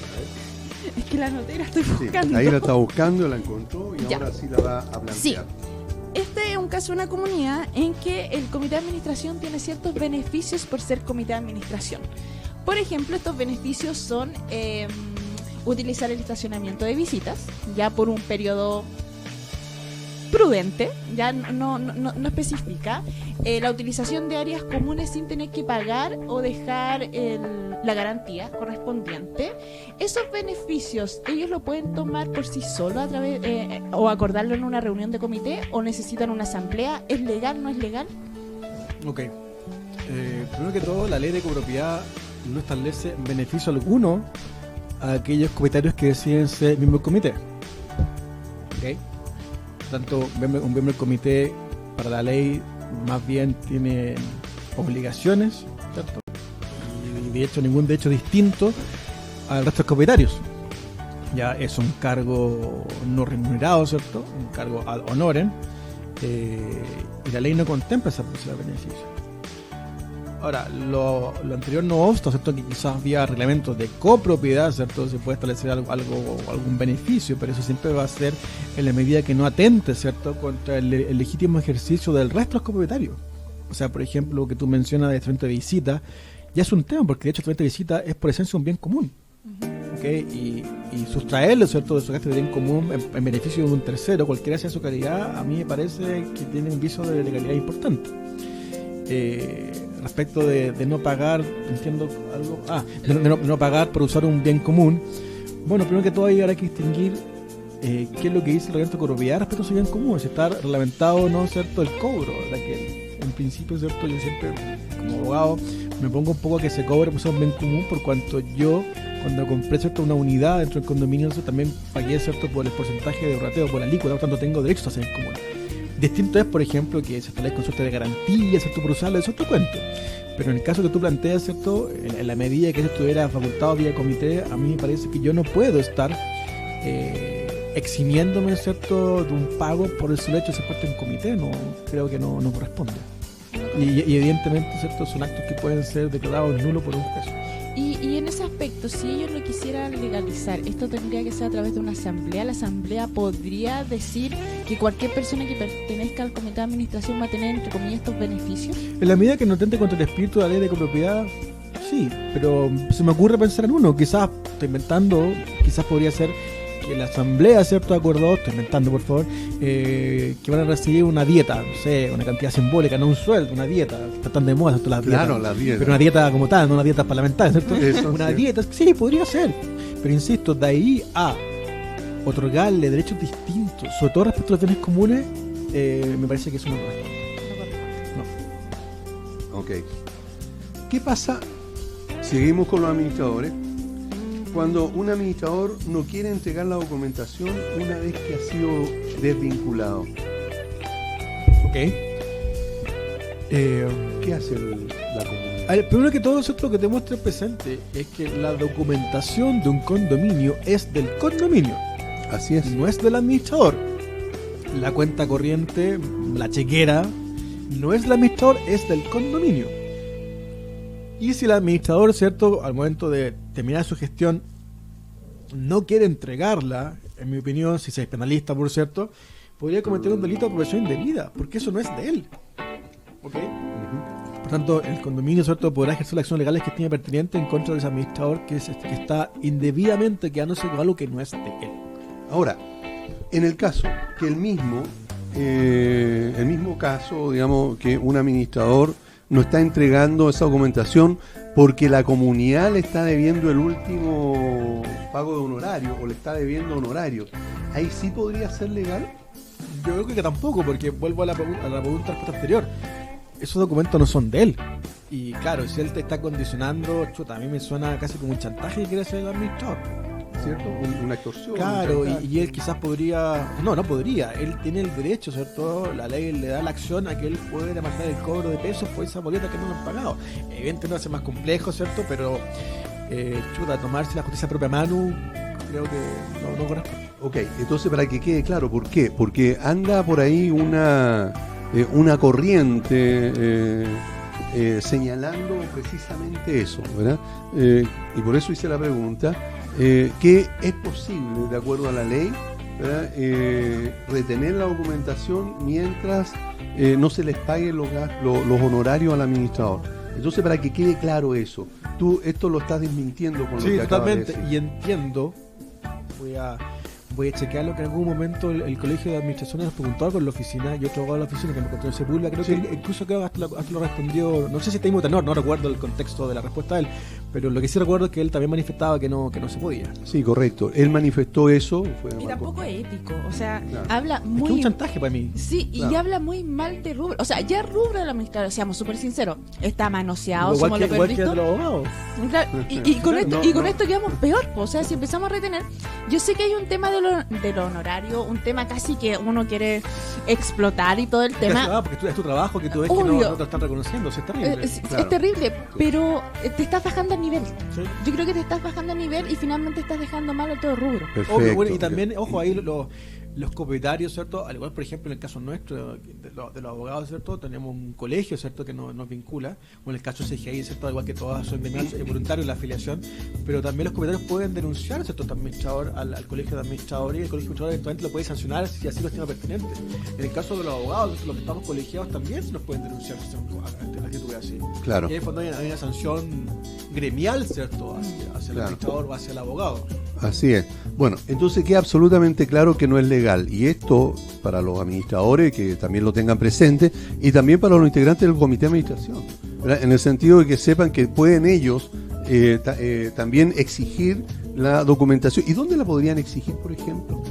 Es que la notera estoy Sí, buscando. ahí la está buscando, la encontró y Ya. ahora sí la va a plantear. Sí. Este es un caso de una comunidad en que el comité de administración tiene ciertos beneficios por ser comité de administración. Por ejemplo, estos beneficios son utilizar el estacionamiento de visitas, ya por un periodo prudente, ya no especifica, la utilización de áreas comunes sin tener que pagar o dejar la garantía correspondiente. Esos beneficios, ¿ellos lo pueden tomar por sí solos a través o acordarlo en una reunión de comité o necesitan una asamblea? ¿Es legal, no es legal? Ok. Primero que todo, la ley de copropiedad no establece beneficio alguno a aquellos comunitarios que deciden ser miembros del comité. ¿Ok? Tanto un miembro del comité para la ley más bien tiene obligaciones, ¿cierto? Y de hecho ningún derecho distinto al resto de los comunitarios. Ya es un cargo no remunerado, ¿cierto? Un cargo ad honorem, y la ley no contempla esa posibilidad de beneficio. Ahora, lo anterior no obsta, ¿cierto? Que quizás vía reglamentos de copropiedad, ¿cierto? Se puede establecer algún beneficio, pero eso siempre va a ser en la medida que no atente, ¿cierto? Contra el legítimo ejercicio del resto de los copropietarios. O sea, por ejemplo, lo que tú mencionas de tratamiento de visita, ya es un tema, porque de hecho el tratamiento de visita es por esencia un bien común. ¿Okay? Y sustraerlo, ¿cierto?, de su gasto de bien común en beneficio de un tercero, cualquiera sea su calidad, a mí me parece que tiene un viso de legalidad importante. Respecto de no pagar, entiendo algo, de no pagar por usar un bien común. Bueno, primero que todo hay que distinguir qué es lo que dice el reglamento de copropiedad respecto a su bien común, si está reglamentado o no, ¿cierto?, el cobro, ¿verdad? Que en principio, ¿cierto?, yo siempre como abogado me pongo un poco a que se cobre por usar un bien común, por cuanto yo cuando compré, ¿cierto?, una unidad dentro del condominio, también pagué, ¿cierto?, por el porcentaje de rateo, por la alícuota, por tanto tengo derechos a ese bien común. Distinto es, por ejemplo, que se establezca un suerte de garantía, ¿cierto?, por usarlo, eso es otro cuento. Pero en el caso que tú planteas, ¿cierto?, en la medida que eso estuviera facultado vía comité, a mí me parece que yo no puedo estar eximiéndome, ¿cierto?, de un pago por el solo hecho de ser parte de un comité. No, creo que no corresponde. Y evidentemente, ¿cierto?, son actos que pueden ser declarados nulos por un juez. Y en ese aspecto, si ellos lo quisieran legalizar, esto tendría que ser a través de una asamblea. La asamblea podría decir que cualquier persona que pertenezca al comité de administración va a tener, entre comillas, estos beneficios. En la medida que no atente contra el espíritu de la ley de copropiedad, sí, pero se me ocurre pensar en uno. Quizás, estoy inventando, quizás podría ser que la asamblea, ¿cierto?, acordó, estoy inventando, por favor, que van a recibir una dieta, no sé, una cantidad simbólica, no un sueldo, una dieta, está tan de moda, ¿cierto?, las dietas. Claro, la dieta. Pero una dieta como tal, no una dieta parlamentaria, ¿cierto? Eso, una sí. dieta, sí, podría ser. Pero insisto, de ahí a otorgarle derechos distintos, sobre todo respecto a los bienes comunes, me parece que eso no corresponde. No. Ok. ¿Qué pasa? Seguimos con los administradores. Cuando un administrador no quiere entregar la documentación una vez que ha sido desvinculado, Ok. ¿qué hace la comunidad? A ver, primero que todo, ¿cierto?, lo que te muestra el presente es que la documentación de un condominio es del condominio, Así es. no es del administrador. La cuenta corriente, la chequera, no es del administrador, es del condominio. Y si el administrador, ¿cierto?, al momento de terminar su gestión no quiere entregarla, en mi opinión, si se es penalista, por cierto, podría cometer un delito de apropiación indebida, porque eso no es de él. ¿Ok? Por tanto, el condominio, ¿cierto?, podrá ejercer las acciones legales que tiene pertinente en contra de ese administrador que está indebidamente quedándose con algo que no es de él. Ahora, en el caso que el mismo caso, digamos, que un administrador no está entregando esa documentación porque la comunidad le está debiendo el último pago de honorario o le está debiendo honorario, ¿ahí sí podría ser legal? Yo creo que tampoco, porque vuelvo a la pregunta anterior. Esos documentos no son de él. Y claro, si él te está condicionando, chuta, a mí me suena casi como un chantaje que quiere hacer el administrador, ¿Cierto? Una extorsión. claro, un chantaje. y él quizás podría... No podría. Él tiene el derecho, ¿cierto? La ley le da la acción a que él puede demandar el cobro de pesos por esa boleta que no lo han pagado. Evidentemente no hace más complejo, ¿cierto? Pero, tomarse la justicia a propia mano, creo que no corresponde. Ok, entonces para que quede claro, ¿por qué? Porque anda por ahí una corriente señalando precisamente eso, ¿verdad? Y por eso hice la pregunta, que es posible, de acuerdo a la ley, ¿verdad?, retener la documentación mientras no se les paguen los honorarios al administrador. Entonces, para que quede claro eso, tú esto lo estás desmintiendo con lo Sí, que acabas de totalmente. decir. Y entiendo, voy a voy a chequear lo que en algún momento el colegio de administración nos preguntó con la oficina y otro abogado de la oficina que me contó en Sepúlveda, creo Sí. que incluso hasta lo respondió, no sé si está mismo tenor, no recuerdo el contexto de la respuesta de él, pero lo que sí recuerdo es que él también manifestaba que no se podía. Sí, correcto. Él manifestó eso. Y tampoco es ético, o sea, Claro. habla Es que es un muy... chantaje para mí. Sí, y Claro. habla muy mal de rubro. O sea, ya el rubro del administrador, seamos súper sinceros, está manoseado, Igual somos que, lo igual que peor de visto. los abogados. Claro, y con Claro, esto, no, y con no. esto quedamos peor, po. O sea, si empezamos a retener, yo sé que hay un tema de lo honorario, un tema casi que uno quiere explotar y todo el tema. Porque es tu trabajo que tú ves que Obvio. no te lo están reconociendo, o sea, es terrible. Claro. Es terrible, pero te estás bajando a nivel. Sí. Yo creo que te estás bajando a nivel y finalmente estás dejando mal a todo el rubro. Perfecto. Obvio, bueno, y también, ojo, ahí los copropietarios, ¿cierto? Al igual, por ejemplo, en el caso nuestro, de los abogados, ¿cierto? Tenemos un colegio, ¿cierto? Que nos vincula. O en el caso de CGI, ¿cierto? Al igual que todas son voluntarios la afiliación. Pero también los copropietarios pueden denunciar, ¿cierto? Al administrador, al colegio de administradores, y el colegio de administradores eventualmente lo puede sancionar si así lo estima pertinente. En el caso de los abogados, los que estamos colegiados también se nos pueden denunciar si son actitudes así. Claro. Y en el fondo hay una sanción gremial, ¿cierto? Hacia el Claro. administrador o hacia el abogado. Así es. Bueno, entonces queda absolutamente claro que no es legal. Y esto para los administradores que también lo tengan presente y también para los integrantes del comité de administración, ¿verdad? En el sentido de que sepan que pueden ellos también exigir la documentación. ¿Y dónde la podrían exigir, por ejemplo?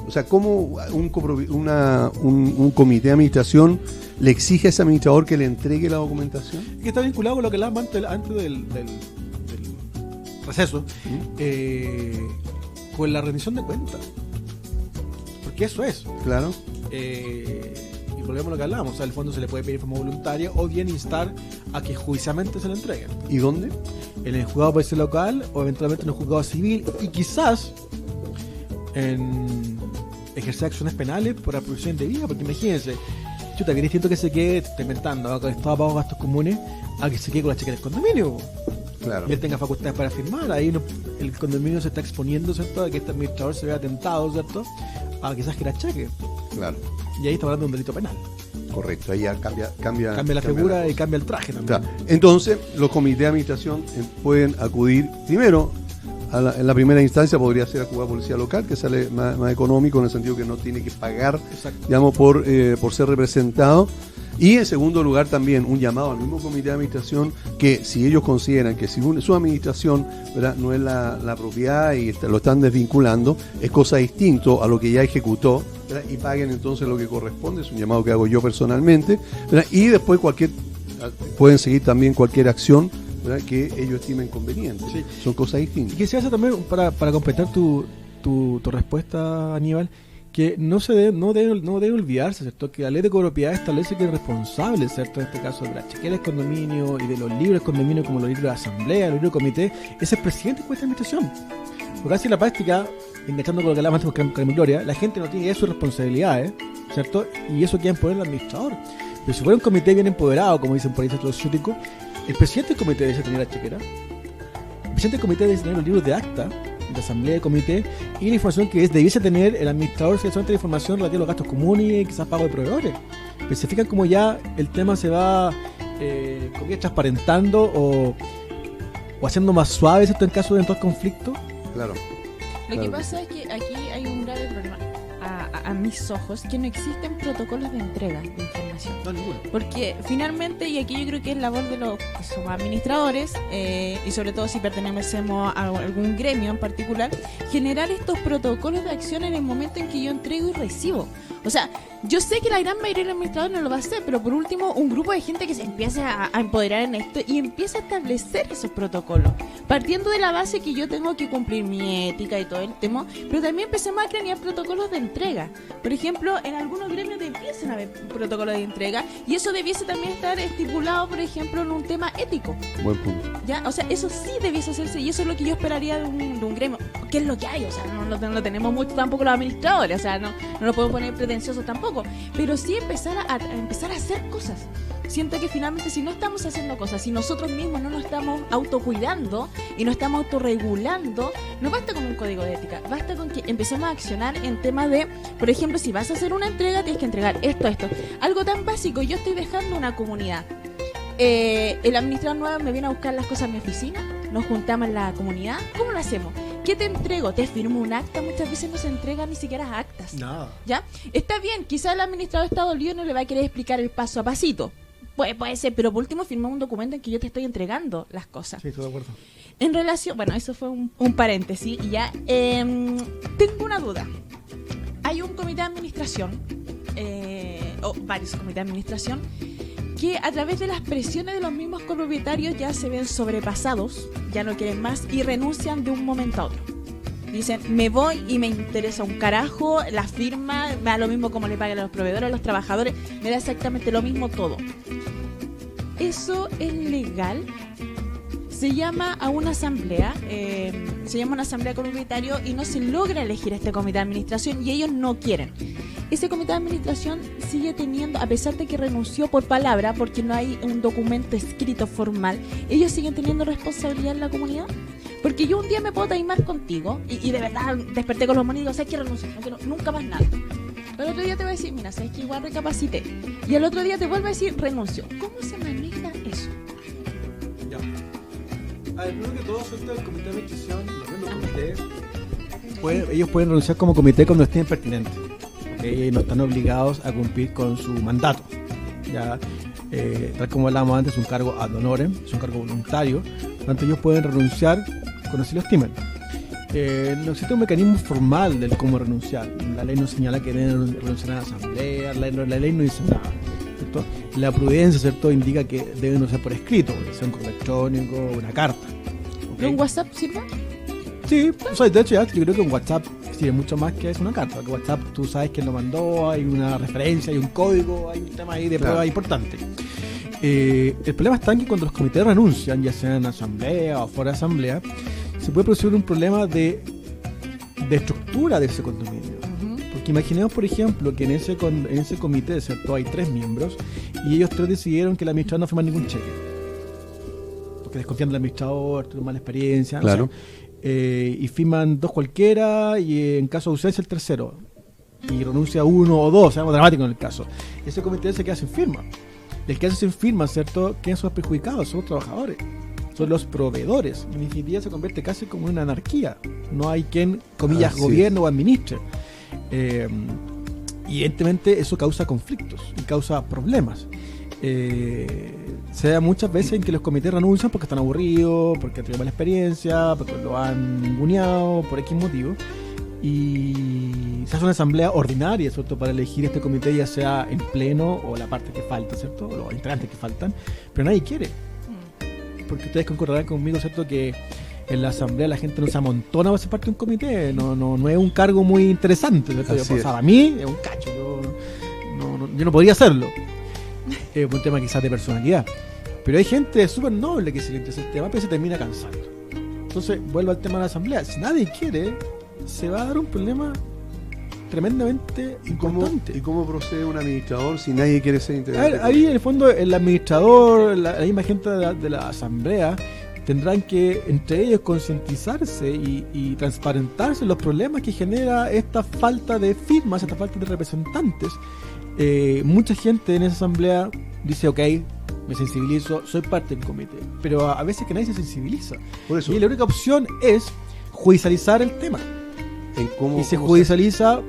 O sea, ¿cómo un comité de administración le exige a ese administrador que le entregue la documentación? Que está vinculado con lo que hablábamos antes del receso, con la rendición de cuentas. Porque eso es. Claro. Y volvemos a lo que hablábamos. O sea, al fondo se le puede pedir de forma voluntaria o bien instar a que judicialmente se le entreguen. ¿Y dónde? En el juzgado policial local o eventualmente en el juzgado civil y quizás en ejercer acciones penales por apropiación indebida. Porque imagínense, chuta, que distinto que se quede, estoy inventando, con Estado pago gastos comunes, a que se quede con la chequera del condominio. Claro. Y él tenga facultades para firmar. Ahí el condominio se está exponiendo, ¿cierto?, a que este administrador se vea tentado, ¿cierto?, a quizás que era cheque. Claro. Y ahí está hablando de un delito penal. Correcto. Ahí ya cambia Cambia la figura y cosa. cambia el traje también. Claro. Entonces, los comités de administración pueden acudir primero, en la primera instancia podría ser a Cuba Policía Local, que sale más económico en el sentido que no tiene que pagar, Exacto. digamos, por ser representado. Y en segundo lugar también un llamado al mismo comité de administración que si ellos consideran que si su administración, ¿verdad?, no es la propiedad y lo están desvinculando, es cosa distinto a lo que ya ejecutó, ¿verdad?, y paguen entonces lo que corresponde. Es un llamado que hago yo personalmente, ¿verdad? Y después pueden seguir también cualquier acción, ¿verdad?, que ellos estimen conveniente. Sí. Son cosas Y distintas. quisiera también, para completar tu respuesta, Aníbal, que no debe olvidarse, ¿cierto?, que la ley de copropiedad establece que el responsable, ¿cierto?, en este caso de la chequera del condominio y de los libros del condominio como los libros de asamblea, los libros de comité, es el presidente del comité de administración. Porque así en la práctica, enganchando con lo que hablábamos antes con Carmen Gloria, la gente no tiene idea de sus responsabilidades, ¿cierto?, y eso queda en poder del administrador. Pero si fuera un comité bien empoderado, como dicen por ahí los ciúticos, el presidente del comité debe tener la chequera, el presidente del comité debe tener los libros de acta, de asamblea de comité y la información que debiese tener el administrador, si solamente la información relativa a los gastos comunes y quizás pago de proveedores. Pero se fijan como ya el tema se va transparentando o haciendo más suave, ¿cierto?, en caso de entrar conflicto. Claro. Lo que Claro. pasa es que aquí hay un grave problema, a mis ojos, que no existen protocolos de entrega de información. No, ninguno. Porque finalmente, y aquí yo creo que es labor de los que somos administradores, y sobre todo si pertenecemos a algún gremio en particular, generar estos protocolos de acción en el momento en que yo entrego y recibo. O sea, yo sé que la gran mayoría de los administradores no lo va a hacer, pero por último, un grupo de gente que se empiece a empoderar en esto y empieza a establecer esos protocolos, partiendo de la base que yo tengo que cumplir mi ética y todo el tema, pero también empecemos a crear protocolos de entrega. Por ejemplo, en algunos gremios empiezan a haber protocolos de entrega y eso debiese también estar estipulado, por ejemplo, en un tema ético. Buen punto. ¿Ya? O sea, eso sí debiese hacerse y eso es lo que yo esperaría de un gremio. ¿Qué es lo que hay? O sea, no lo tenemos mucho tampoco los administradores, o sea, no lo podemos poner pretenciosos tampoco, pero sí empezar a hacer cosas. Siento que finalmente si no estamos haciendo cosas, si nosotros mismos no nos estamos autocuidando y no estamos autorregulando, no basta con un código de ética, basta con que empecemos a accionar en temas de, por ejemplo, si vas a hacer una entrega, tienes que entregar esto. Algo tan básico, yo estoy dejando una comunidad. El administrador nuevo me viene a buscar las cosas a mi oficina, nos juntamos en la comunidad, ¿cómo lo hacemos? ¿qué te entrego? Te firmo un acta, muchas veces no se entregan ni siquiera actas. Nada. ¿Ya? Está bien, quizás el administrador está dolido y no le va a querer explicar el paso a pasito. Puede ser, pero por último firma un documento en que yo te estoy entregando las cosas. Sí, estoy de acuerdo. En relación, bueno, eso fue un paréntesis y ya. Tengo una duda. Hay un comité de administración, o varios comités de administración, que a través de las presiones de los mismos copropietarios ya se ven sobrepasados, ya no quieren más y renuncian de un momento a otro. Dicen, me voy y me interesa un carajo, la firma, me da lo mismo como le paguen a los proveedores, a los trabajadores, me da exactamente lo mismo todo. ¿Eso es legal? Se llama a una asamblea, se llama una asamblea comunitaria y no se logra elegir este comité de administración y ellos no quieren. Ese comité de administración sigue teniendo, a pesar de que renunció por palabra, porque no hay un documento escrito formal, ellos siguen teniendo responsabilidad en la comunidad. Porque yo un día me puedo taimar contigo y de verdad desperté con los monos y digo, ¿sabes qué? Renuncio, no quiero nunca más nada. Pero el otro día te voy a decir, mira, ¿sabes qué? Igual recapacité. Y el otro día te vuelvo a decir, renuncio. ¿Cómo se maneja eso? Ya. A ver, primero que todo, suelta el comité de administración, los mismos comités, ellos pueden renunciar como comité cuando estén pertinentes. ¿Okay? No están obligados a cumplir con su mandato. Ya, tal como hablábamos antes, es un cargo ad honorem, es un cargo voluntario. Por lo tanto, ellos pueden renunciar cuando se lo estimen. No existe un mecanismo formal del cómo renunciar. La ley no señala que deben renunciar a la asamblea, la ley no dice nada, ¿cierto? La prudencia, ¿cierto?, indica que deben renunciar por escrito, sea un correo electrónico, una carta. ¿Okay? ¿Un WhatsApp sirve? Sí, o sea, de hecho ya, yo creo que un WhatsApp sirve mucho más que es una carta, porque WhatsApp tú sabes quién lo mandó, hay una referencia, hay un código, hay un tema ahí de prueba importante. El problema está en que cuando los comités renuncian, ya sea en asamblea o fuera de asamblea, se puede producir un problema de estructura de ese condominio. Porque imaginemos, por ejemplo, que en ese comité, ¿cierto?, hay 3 miembros y ellos 3 decidieron que el administrador no firma ningún cheque. Porque desconfían del administrador, tuvo mala experiencia. Claro. No sé, y firman 2 cualquiera y en caso de ausencia el tercero. Y renuncia 1 o 2, algo dramático en el caso. Ese comité se queda sin firma. El que hace sin firma, ¿cierto?, ¿quiénes son los perjudicados? Son los trabajadores. Son los proveedores. En definitiva se convierte casi como en una anarquía. No hay quien, comillas, gobierne o administre. Y evidentemente eso causa conflictos y causa problemas. Se da muchas veces en que los comités renuncian porque están aburridos, porque han tenido mala experiencia, porque lo han ninguneado, por X motivo. Y se hace una asamblea ordinaria, ¿cierto?, para elegir este comité, ya sea en pleno o la parte que falta, ¿cierto?, o los integrantes que faltan, pero nadie quiere. Porque ustedes concordarán conmigo, ¿cierto?, que en la asamblea la gente no se amontona para ser parte de un comité, no es un cargo muy interesante, ¿cierto? Para mí es un cacho, yo no podría hacerlo. Es un tema quizás de personalidad. Pero hay gente súper noble que se le interesa el tema, pero se termina cansando. Entonces, vuelvo al tema de la asamblea. Si nadie quiere, se va a dar un problema tremendamente importante. ¿Y cómo procede un administrador si nadie quiere ser integrante? Ahí en el fondo el administrador, la misma gente de la asamblea tendrán que entre ellos concientizarse y transparentarse los problemas que genera esta falta de firmas, esta falta de representantes. Mucha gente en esa asamblea dice, ok, me sensibilizo, soy parte del comité, pero a veces que nadie se sensibiliza. Por eso. Y la única opción es judicializar el tema. Y se judicializa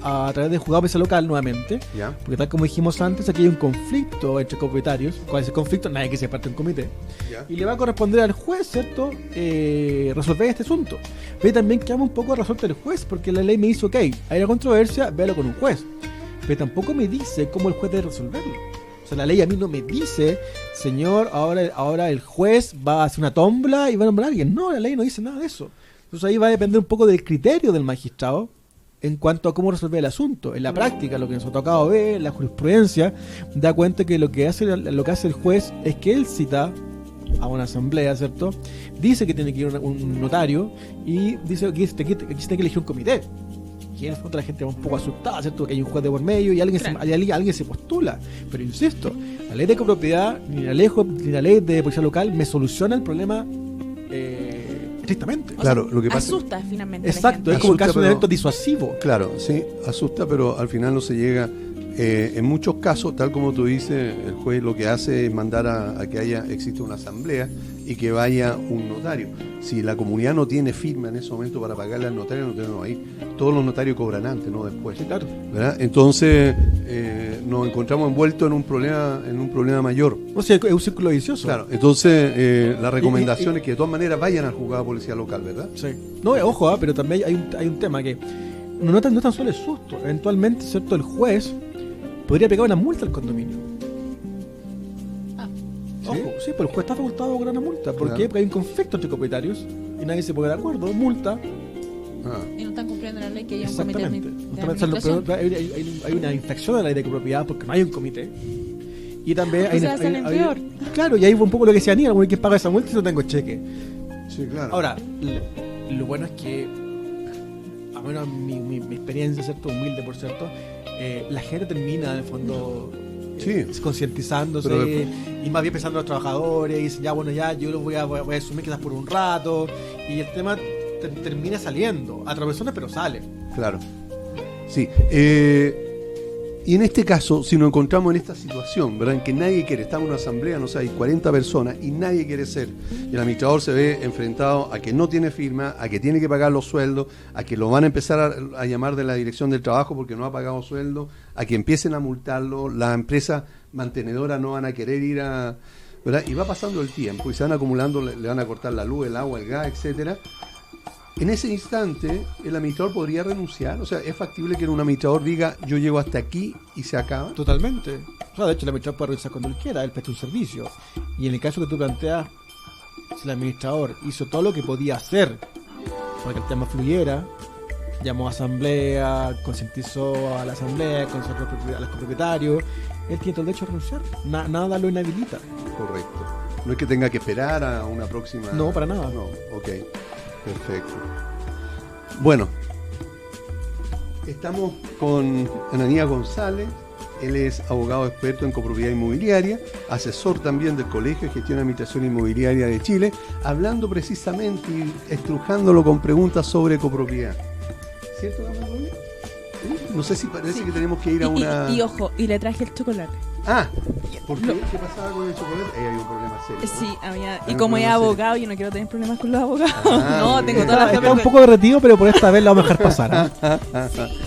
a través del juzgado de mesa local nuevamente, ¿ya? Porque tal como dijimos antes, aquí hay un conflicto entre copropietarios. ¿Cuál es el conflicto? Nadie que sea parte de un comité. ¿Ya? Y le va a corresponder al juez, ¿cierto?, resolver este asunto. Pero también quedamos un poco a resuelto el juez, porque la ley me dice, ok, hay una controversia, véalo con un juez. Pero tampoco me dice cómo el juez debe resolverlo. O sea, la ley a mí no me dice, señor, ahora el juez va a hacer una tómbola y va a nombrar a alguien. No, la ley no dice nada de eso. Entonces ahí va a depender un poco del criterio del magistrado en cuanto a cómo resolver el asunto. En la práctica, lo que nos ha tocado ver, la jurisprudencia, da cuenta que lo que hace el juez es que él cita a una asamblea, ¿cierto? Dice que tiene que ir un notario y dice que aquí se tiene que elegir un comité. Y en el fondo la gente va un poco asustada, ¿cierto?, que hay un juez de por medio y alguien se postula. Pero insisto, la ley de copropiedad ni la ley de policía local me soluciona el problema estrictamente. Claro, lo que pasa asusta finalmente. Exacto, es como el caso de un evento disuasivo. Claro, sí, asusta, pero al final no se llega en muchos casos, tal como tú dices, el juez lo que hace es mandar a que exista una asamblea y que vaya un notario. Si la comunidad no tiene firma en ese momento para pagarle al notario, el notario no va a ir. Todos los notarios cobran antes, no después. Sí, claro. ¿Verdad? Entonces nos encontramos envueltos en un problema mayor. O sea, es un círculo vicioso. Claro, entonces la recomendación es que de todas maneras vayan al juzgado de policía local, ¿verdad? Sí. No, ojo, pero también hay un tema que no tan solo es susto. Eventualmente, ¿cierto? El juez podría pegar una multa al condominio. ¿Sí? Ojo, sí, pero el juez está facultado con una multa. ¿Por Claro. qué? Porque hay un conflicto entre propietarios y nadie se pone de acuerdo. Multa. Ah, Y no están cumpliendo la ley que hay un comité Exactamente. de O sea, administración. hay una infracción a la ley de copropiedad porque no hay un comité. Y también O sea, salen peor. Claro, y ahí un poco lo que decía Aníbal, bueno, ¿quién paga esa multa si no tengo cheque? sí, claro. Ahora, lo bueno es que, a menos mi experiencia, ¿cierto? Humilde, por cierto, la gente termina, en el fondo, Sí. concientizándose Pero y más bien pensando en los trabajadores y dicen, ya, bueno, ya, yo lo voy a asumir quizás por un rato y el tema termina saliendo a personas, pero sale. Claro. Sí. Y en este caso, si nos encontramos en esta situación, ¿verdad? En que nadie quiere, estamos en una asamblea, no sé, hay 40 personas y nadie quiere ser. Y el administrador se ve enfrentado a que no tiene firma, a que tiene que pagar los sueldos, a que lo van a empezar a llamar de la dirección del trabajo porque no ha pagado sueldo, a que empiecen a multarlo, las empresas mantenedoras no van a querer ir a... ¿verdad? Y va pasando el tiempo y se van acumulando, le van a cortar la luz, el agua, el gas, etcétera. En ese instante, el administrador podría renunciar. O sea, es factible que un administrador diga, yo llego hasta aquí y se acaba. Totalmente. O sea, de hecho, el administrador puede revisar cuando él quiera, él presta un servicio. Y en el caso que tú planteas, si el administrador hizo todo lo que podía hacer para que el tema fluyera, llamó a asamblea, concientizó a la asamblea, consultó a los copropietarios, él tiene todo el derecho a renunciar. Nada lo inhabilita. Correcto. No es que tenga que esperar a una próxima... No, para nada. No, ok. Perfecto. Bueno, estamos con Ananías González. Él es abogado experto en copropiedad inmobiliaria, asesor también del Colegio de Gestión y Administración Inmobiliaria de Chile, hablando precisamente y estrujándolo con preguntas sobre copropiedad. ¿Cierto, Carmen Gloria? No sé si parece que tenemos que ir a una... Y ojo, y le traje el chocolate. Ah, ¿por qué? ¿Qué pasaba con el chocolate? Hay un problema serio, ¿no? Sí, había. Hay Y un como es problema serio. abogado, yo no quiero tener problemas con los abogados. Ah, no, muy tengo bien. toda la Está un vergüenza. poco derretido, pero por esta vez lo vamos a dejar pasar.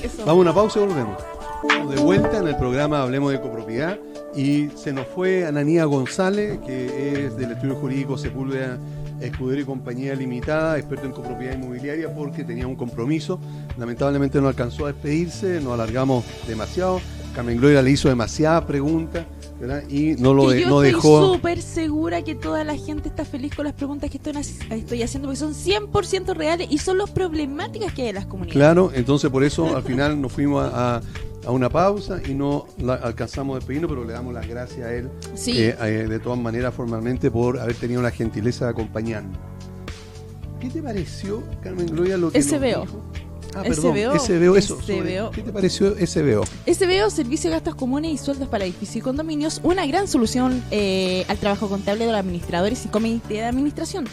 Eso. Vamos a una pausa y volvemos. Estamos de vuelta en el programa Hablemos de Copropiedad y se nos fue Ananías González, que es del estudio jurídico Sepúlveda Escudero y Compañía Limitada, experto en copropiedad inmobiliaria, porque tenía un compromiso. Lamentablemente no alcanzó a despedirse, nos alargamos demasiado. Carmen Gloria le hizo demasiadas preguntas, ¿verdad? Y no Yo dejó... estoy súper segura que toda la gente está feliz con las preguntas que estoy haciendo, porque son 100% reales y son las problemáticas que hay en las comunidades. Claro, entonces por eso al final nos fuimos a una pausa y no alcanzamos a despedirnos, pero le damos las gracias a él, Sí. de todas maneras formalmente, por haber tenido la gentileza de acompañarnos. ¿Qué te pareció, Carmen Gloria, lo que nos SBO. dijo? Ah, perdón, SBO. SBO, eso. SBO. ¿Qué te pareció SBO? SBO, Servicio de Gastos Comunes y Sueldos para Edificios y Condominios, una gran solución al trabajo contable de los administradores y comité de administración,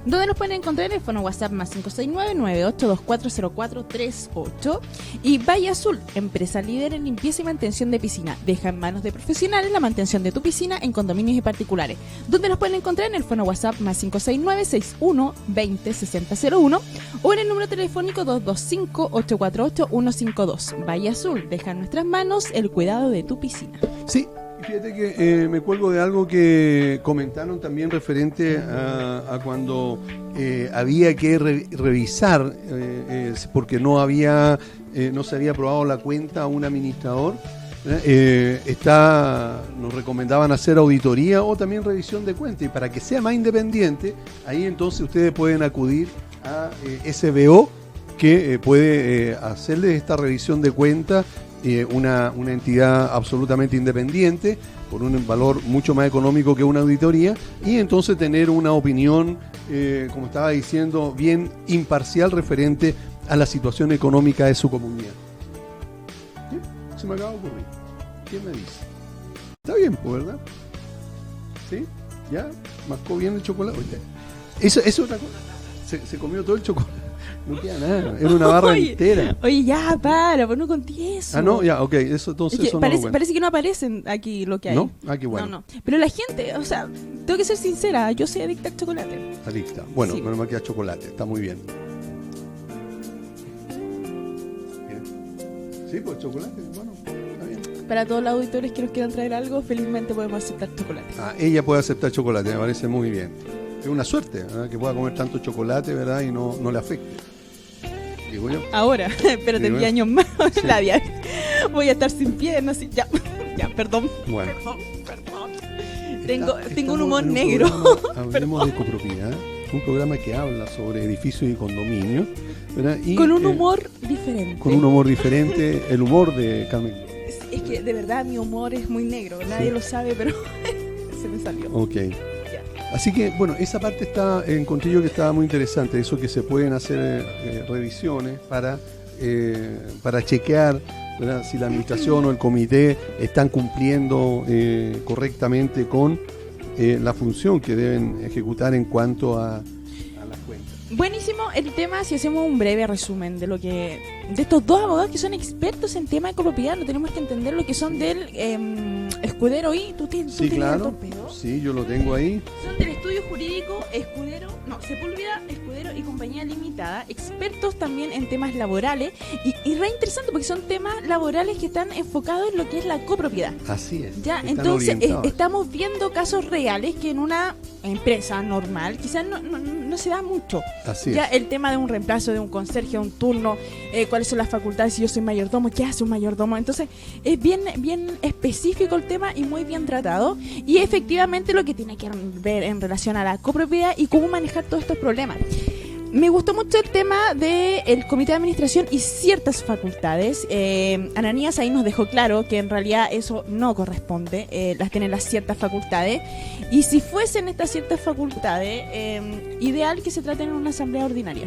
donde nos pueden encontrar en el fono WhatsApp más 569-98240438 y Valle Azul, empresa líder en limpieza y mantención de piscina. Deja en manos de profesionales la mantención de tu piscina en condominios y particulares, donde nos pueden encontrar en el fono WhatsApp más 569-6120-6001 o en el número telefónico 225-848-152. Valle Azul, deja en nuestras manos el cuidado de tu piscina. Sí, fíjate que me cuelgo de algo que comentaron también referente a cuando había que revisar, porque no se había aprobado la cuenta a un administrador. Nos recomendaban hacer auditoría o también revisión de cuenta, y para que sea más independiente, ahí entonces ustedes pueden acudir a SBO, que puede hacerles esta revisión de cuenta, una entidad absolutamente independiente por un valor mucho más económico que una auditoría, y entonces tener una opinión, como estaba diciendo, bien imparcial referente a la situación económica de su comunidad. ¿Sí? Se me acaba de ocurrir. ¿Quién me dice? Está bien, pues, ¿verdad? ¿Sí? ¿Ya? ¿Mascó bien el chocolate? Eso es otra cosa. Se comió todo el chocolate. No queda nada, era una barra Oye, entera. Oye, ya, para, pues no conté eso. Ah, no, ya, ok, eso entonces Es que eso no parece, lo cuento. parece que no aparecen aquí lo que hay. ¿No? Ah, qué bueno. No. Pero la gente, o sea, tengo que ser sincera, yo soy adicta al chocolate. Adicta. Bueno, Sí. menos mal que a chocolate, está muy bien. Bien. Sí, pues chocolate, bueno, está bien. Para todos los auditores que nos quieran traer algo, felizmente podemos aceptar chocolate. Ah, ella puede aceptar chocolate, me parece muy bien. Es una suerte, ¿verdad? Que pueda comer tanto chocolate, ¿verdad? Y no le afecte. Digo yo. Ahora, espérate Sí, 10 años más, Sí. la diabetes. Voy a estar sin piernas, y ya, ya, perdón. Bueno. Perdón. Está- Tengo un estamos humor en negro. programa, hablemos de copropiedad, un programa que habla sobre edificios y condominios, ¿verdad? Y, Con un humor diferente. con un humor diferente, el humor de Carmen. Es que de verdad mi humor es muy negro, nadie Sí. lo sabe, pero se me salió. Ok. Así que, bueno, esa parte encontré yo que estaba muy interesante, eso que se pueden hacer revisiones para chequear, ¿verdad? Si la administración o el comité están cumpliendo correctamente con la función que deben ejecutar en cuanto a las cuentas. Buenísimo el tema, si hacemos un breve resumen de lo que de estos dos abogados que son expertos en tema de copropiedad, no tenemos que entender lo que son del Escudero y tú Sí, tienes claro. dos pedos. Sí, yo lo tengo ahí. Son del estudio jurídico Sepúlveda, Escudero y Compañía Limitada, expertos también en temas laborales y re interesante porque son temas laborales que están enfocados en lo que es la copropiedad. Así es. Ya, están entonces orientados. estamos viendo casos reales que en una empresa normal quizás no se da mucho. Así Ya es. el tema de un reemplazo de un conserje, un turno, cuáles son las facultades si yo soy mayordomo, qué hace un mayordomo. Entonces es bien específico el tema y muy bien tratado. Y efectivamente lo que tiene que ver en relación a la copropiedad y cómo manejar todos estos problemas. Me gustó mucho el tema del comité de administración y ciertas facultades. Ananías ahí nos dejó claro que en realidad eso no corresponde, las tienen las ciertas facultades. Y si fuesen estas ciertas facultades, ideal que se traten en una asamblea ordinaria.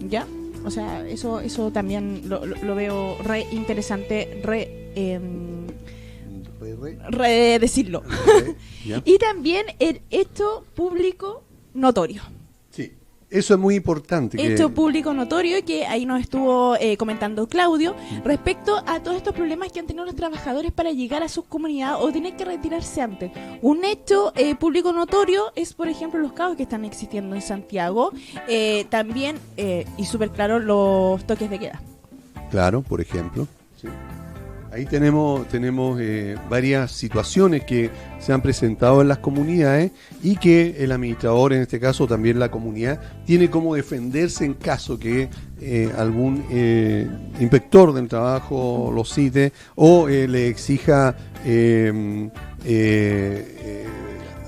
¿Ya? O sea, eso también lo veo re interesante, re decirlo. ¿Ya? Y también el hecho público notorio. Sí. Eso es muy importante. que- Hecho público notorio que ahí nos estuvo comentando Claudio respecto a todos estos problemas que han tenido los trabajadores para llegar a sus comunidades o tener que retirarse antes. Un hecho público notorio es, por ejemplo, los casos que están existiendo en Santiago, también, y súper claro, los toques de queda. Claro, por ejemplo. Sí. Ahí tenemos varias situaciones que se han presentado en las comunidades y que el administrador, en este caso también la comunidad, tiene cómo defenderse en caso que algún inspector del trabajo lo cite o le exija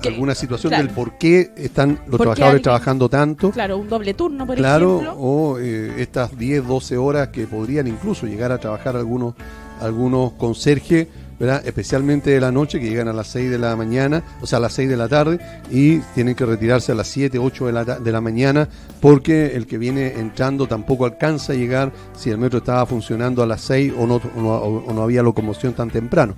alguna situación claro. del por qué están los ¿Por qué trabajadores alguien- trabajando tanto. Claro, un doble turno, por Claro, ejemplo. o estas 10, 12 horas que podrían incluso llegar a trabajar algunos conserjes, ¿verdad? Especialmente de la noche, que llegan a las 6 de la mañana, o sea, a las 6 de la tarde, y tienen que retirarse a las 7, 8 de la mañana, porque el que viene entrando tampoco alcanza a llegar si el metro estaba funcionando a las 6 o no había locomoción tan temprano.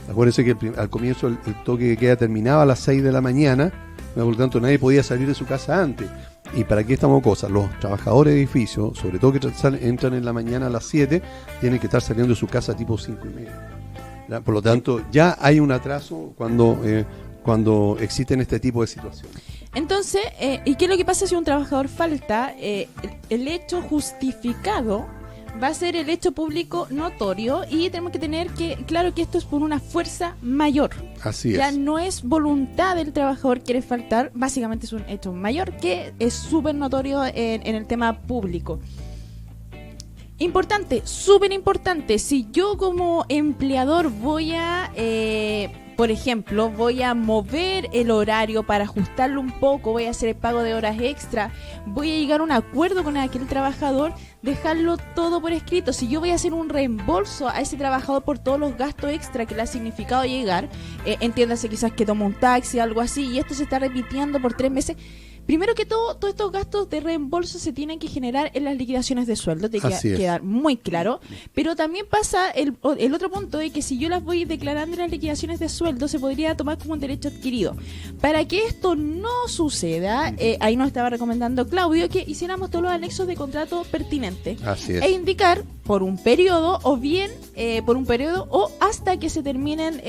Acuérdense que al comienzo el toque de queda terminaba a las 6 de la mañana, por lo tanto nadie podía salir de su casa antes. ¿Y para qué estamos cosas? Los trabajadores de edificios, sobre todo que entran en la mañana a las 7, tienen que estar saliendo de su casa tipo 5:30. ¿Verdad? Por lo tanto, ya hay un atraso cuando existen este tipo de situaciones. Entonces, ¿y qué es lo que pasa si un trabajador falta? El hecho justificado va a ser el hecho público notorio y tenemos que tener claro que esto es por una fuerza mayor. Así Ya es. no es voluntad del trabajador quiere faltar, básicamente es un hecho mayor que es súper notorio en el tema público. Importante, súper importante, si yo como empleador voy a, por ejemplo, voy a mover el horario para ajustarlo un poco, voy a hacer el pago de horas extra, voy a llegar a un acuerdo con aquel trabajador, dejarlo todo por escrito. Si yo voy a hacer un reembolso a ese trabajador por todos los gastos extra que le ha significado llegar, entiéndase quizás que toma un taxi o algo así, y esto se está repitiendo por 3 meses, Primero que todo, todos estos gastos de reembolso se tienen que generar en las liquidaciones de sueldo, tiene Así que es. quedar muy claro. Pero también pasa el otro punto de que si yo las voy declarando en las liquidaciones de sueldo, se podría tomar como un derecho adquirido. Para que esto no suceda, ahí nos estaba recomendando Claudio que hiciéramos todos los anexos de contrato pertinentes. Así es. E indicar por un periodo o bien por un periodo o hasta que se terminen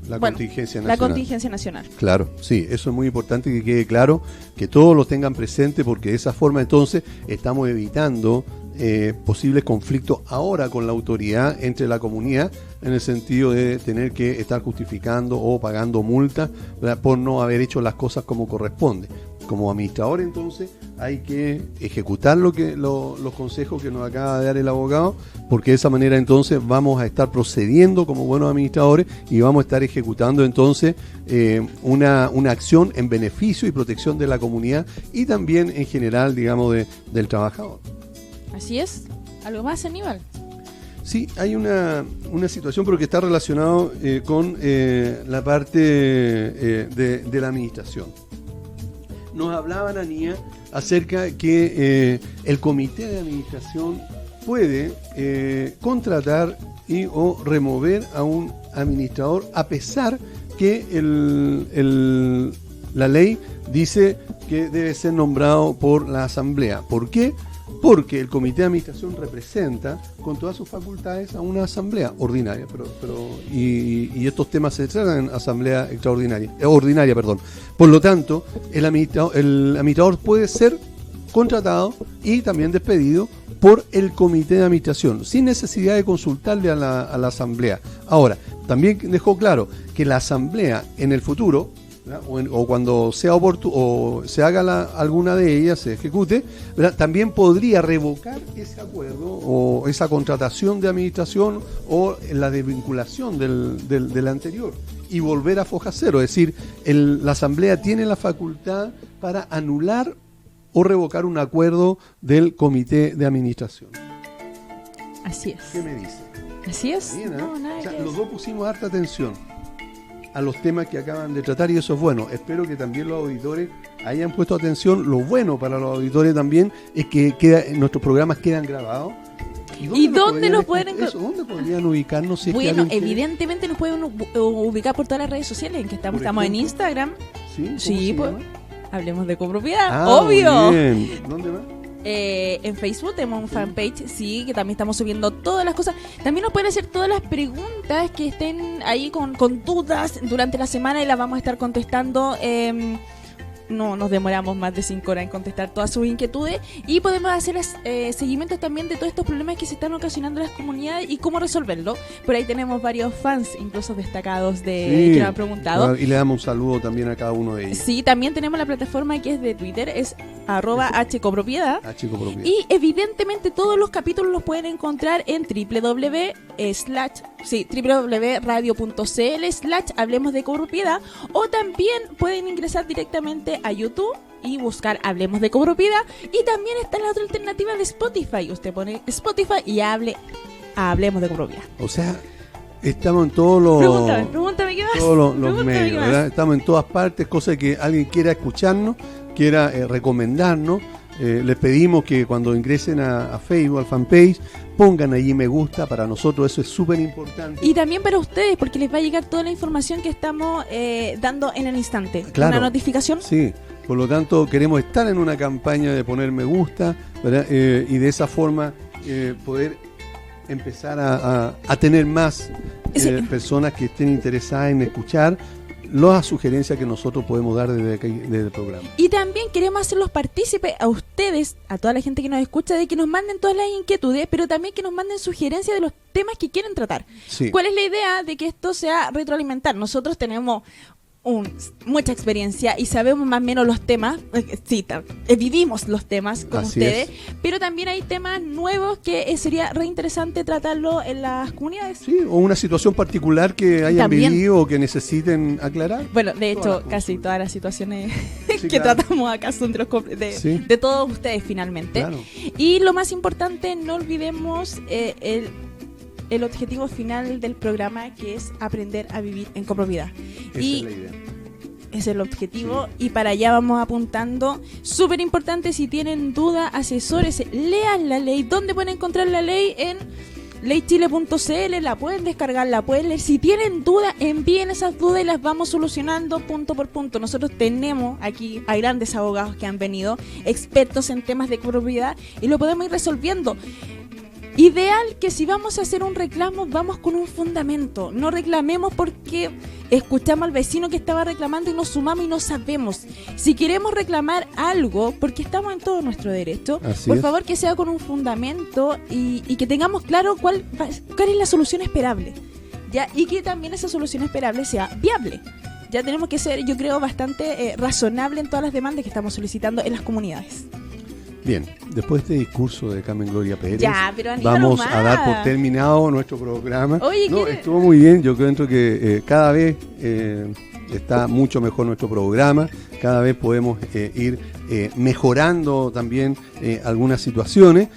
La bueno, contingencia la nacional. contingencia nacional. Claro, sí, eso es muy importante que quede claro, que todos lo tengan presente, porque de esa forma entonces estamos evitando posibles conflictos ahora con la autoridad entre la comunidad, en el sentido de tener que estar justificando o pagando multas, ¿verdad?, por no haber hecho las cosas como corresponde. Como administrador entonces hay que ejecutar los consejos que nos acaba de dar el abogado, porque de esa manera entonces vamos a estar procediendo como buenos administradores y vamos a estar ejecutando entonces una acción en beneficio y protección de la comunidad y también en general, digamos, del trabajador. Así es. ¿Algo más, Aníbal? Sí, hay una situación, pero que está relacionado con la parte de la administración. Nos hablaban, Anía, acerca que el comité de administración puede contratar o remover a un administrador, a pesar que la ley dice que debe ser nombrado por la asamblea. ¿Por qué? Porque el comité de administración representa con todas sus facultades a una asamblea ordinaria, y estos temas se tratan en asamblea extraordinaria, ordinaria, perdón. Por lo tanto, el administrador puede ser contratado y también despedido por el comité de administración, sin necesidad de consultarle a la asamblea. Ahora, también dejó claro que la asamblea en el futuro, ¿verdad?, o cuando sea oportuno o se haga alguna de ellas, se ejecute, ¿verdad?, también podría revocar ese acuerdo o esa contratación de administración o la desvinculación del anterior y volver a foja cero. Es decir, la asamblea tiene la facultad para anular o revocar un acuerdo del comité de administración. Así es. ¿Qué me dice? Así es. Bien, ¿eh? No, nada O sea, que los decir. dos pusimos harta atención a los temas que acaban de tratar y eso es bueno. Espero que también los auditores hayan puesto atención. Lo bueno para los auditores también es que nuestros programas quedan grabados. ¿Y dónde los pueden ¿Dónde podrían ubicarnos? Si es que Bueno, alguien quiere? evidentemente nos pueden ubicar por todas las redes sociales en que estamos. Por Estamos en ejemplo. Instagram. ¿Sí? ¿Cómo Sí, se pues. llama? Hablemos de copropiedad, Ah, obvio. muy bien. ¿Dónde más? En Facebook tenemos un fanpage, sí, que también estamos subiendo todas las cosas. También nos pueden hacer todas las preguntas que estén ahí con dudas durante la semana y las vamos a estar contestando. No nos demoramos más de 5 horas en contestar todas sus inquietudes y podemos hacer seguimientos también de todos estos problemas que se están ocasionando en las comunidades y cómo resolverlo. Por ahí tenemos varios fans, incluso destacados que nos han preguntado. Y le damos un saludo también a cada uno de ellos. Sí, también tenemos la plataforma que es de Twitter, es @hcopropiedad. A Chico Propiedad. Y evidentemente todos los capítulos los pueden encontrar en www.radio.cl/hablemos de copropiedad, o también pueden ingresar directamente a YouTube y buscar Hablemos de Copropiedad, y también está la otra alternativa de Spotify. Usted pone Spotify y Hablemos de Copropiedad. O sea, estamos en todos los... Pregúntame qué más. Todos los Pregúntame qué medios, más. ¿verdad? Estamos en todas partes, cosa que alguien quiera escucharnos, quiera recomendarnos. Les pedimos que cuando ingresen a Facebook, al fanpage, pongan allí me gusta. Para nosotros eso es súper importante. Y también para ustedes, porque les va a llegar toda la información que estamos dando en el instante. Claro. Una notificación. Sí, por lo tanto queremos estar en una campaña de poner me gusta, ¿verdad? Y de esa forma poder empezar a tener más Sí. personas que estén interesadas en escuchar las sugerencias que nosotros podemos dar desde aquí, desde el programa. Y también queremos hacerlos partícipes a ustedes, a toda la gente que nos escucha, de que nos manden todas las inquietudes, pero también que nos manden sugerencias de los temas que quieren tratar. Sí. ¿Cuál es la idea de que esto sea retroalimentar? Nosotros tenemos mucha experiencia y sabemos más o menos los temas, vivimos los temas con Así ustedes, es. pero también hay temas nuevos que sería reinteresante tratarlo en las comunidades. Sí, o una situación particular que hayan También. vivido o que necesiten aclarar. Bueno, de Todas hecho, las casi consultas. todas las situaciones Sí, que claro. tratamos acá son Sí. de todos ustedes finalmente. Claro. Y lo más importante, no olvidemos el objetivo final del programa, que es aprender a vivir en copropiedad. Esa Y es la idea. Ese es el objetivo y para allá vamos apuntando. Súper importante, si tienen duda, asesórese, lean la ley. ¿Dónde pueden encontrar la ley? En leychile.cl, la pueden descargar, la pueden leer. Si tienen dudas, envíen esas dudas y las vamos solucionando punto por punto. Nosotros tenemos aquí a grandes abogados que han venido, expertos en temas de propiedad, y lo podemos ir resolviendo. Ideal que si vamos a hacer un reclamo, vamos con un fundamento. No reclamemos porque escuchamos al vecino que estaba reclamando y nos sumamos y no sabemos. Si queremos reclamar algo, porque estamos en todo nuestro derecho, por favor que sea con un fundamento y que tengamos claro cuál es la solución esperable, ¿ya? Y que también esa solución esperable sea viable. Ya tenemos que ser, yo creo, bastante razonable en todas las demandas que estamos solicitando en las comunidades. Bien, después de este discurso de Carmen Gloria Pérez, pero vamos a dar por terminado nuestro programa. Oye, estuvo muy bien, yo creo que cada vez está mucho mejor nuestro programa, cada vez podemos ir mejorando también algunas situaciones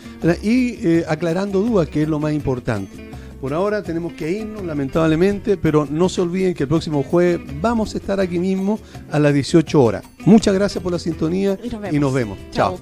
y aclarando dudas, que es lo más importante. Por ahora tenemos que irnos, lamentablemente, pero no se olviden que el próximo jueves vamos a estar aquí mismo a las 18 horas. Muchas gracias por la sintonía y nos vemos. Chao.